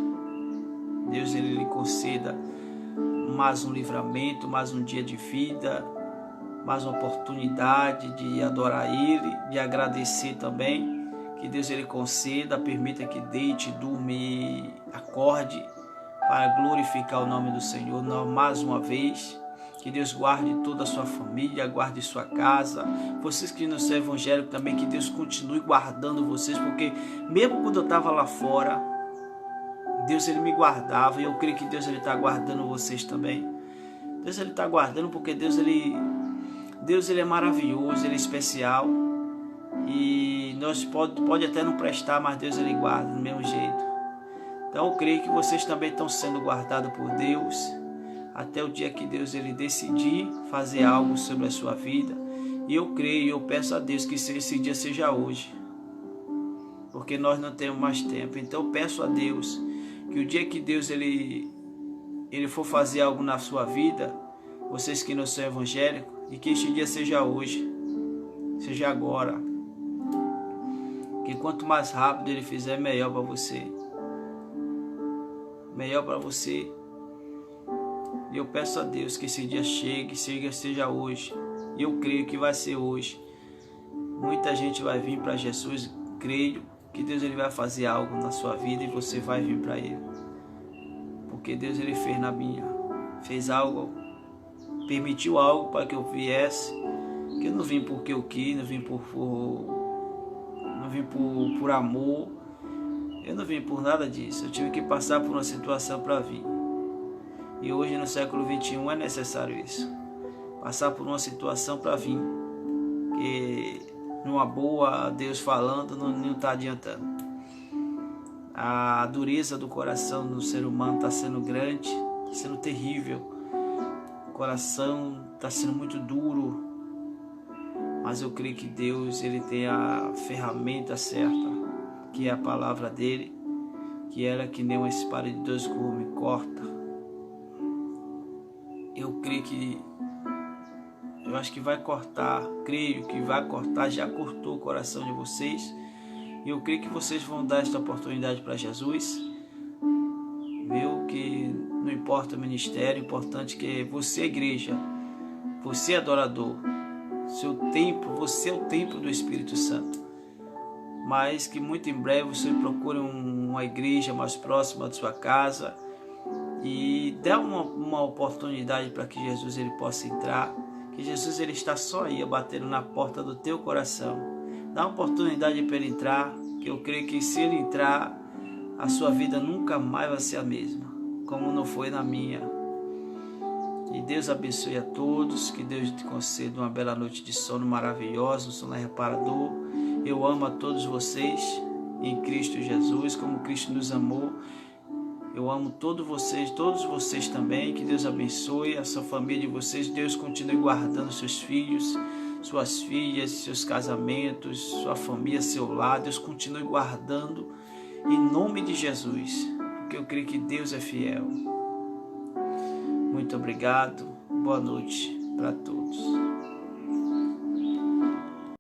Deus ele lhe conceda mais um livramento, mais um dia de vida, mais uma oportunidade de adorar Ele, de agradecer também. Que Deus ele conceda, permita que deite, durma e acorde para glorificar o nome do Senhor mais uma vez. Que Deus guarde toda a sua família, guarde sua casa. Vocês que não são evangélicos também, que Deus continue guardando vocês, porque mesmo quando eu estava lá fora, Deus ele me guardava, e eu creio que Deus ele está guardando vocês também. Deus ele está guardando porque Deus ele é maravilhoso, ele é especial, e nós pode até não prestar, mas Deus ele guarda do mesmo jeito. Então eu creio que vocês também estão sendo guardados por Deus, até o dia que Deus ele decidir fazer algo sobre a sua vida. E eu creio e eu peço a Deus que esse dia seja hoje, porque nós não temos mais tempo. Então eu peço a Deus que o dia que Deus ele for fazer algo na sua vida, vocês que não são evangélicos, e que este dia seja hoje, seja agora. Que quanto mais rápido ele fizer, melhor para você. Melhor para você. E eu peço a Deus que esse dia seja hoje. E eu creio que vai ser hoje. Muita gente vai vir para Jesus. Creio que Deus ele vai fazer algo na sua vida e você vai vir para Ele. Porque Deus ele fez na minha. Fez algo, permitiu algo para que eu viesse. Que eu não vim porque eu quis, não vim por amor. Eu não vim por nada disso. Eu tive que passar por uma situação para vir. E hoje no século 21 é necessário isso. Passar por uma situação para vir. Que numa boa, Deus falando, não está adiantando. A dureza do coração do ser humano está sendo grande, está sendo terrível. O coração está sendo muito duro. Mas eu creio que Deus ele tem a ferramenta certa, que é a palavra dele, que ela que nem uma espada de dois gumes corta. Eu acho que vai cortar, creio que vai cortar, já cortou o coração de vocês. E eu creio que vocês vão dar esta oportunidade para Jesus. Viu? Que não importa o ministério, o importante é que você, igreja, você, adorador, seu templo, você é o templo do Espírito Santo. Mas que muito em breve você procure uma igreja mais próxima da sua casa e dê uma oportunidade para que Jesus ele possa entrar. Que Jesus ele está só aí, batendo na porta do teu coração. Dá uma oportunidade para ele entrar, que eu creio que se ele entrar, a sua vida nunca mais vai ser a mesma, como não foi na minha. E Deus abençoe a todos, que Deus te conceda uma bela noite de sono maravilhosa, um sono reparador. Eu amo a todos vocês em Cristo Jesus, como Cristo nos amou. Eu amo todos vocês também. Que Deus abençoe a sua família de vocês. Deus continue guardando seus filhos, suas filhas, seus casamentos, sua família, seu lar. Deus continue guardando em nome de Jesus, porque eu creio que Deus é fiel. Muito obrigado. Boa noite para todos.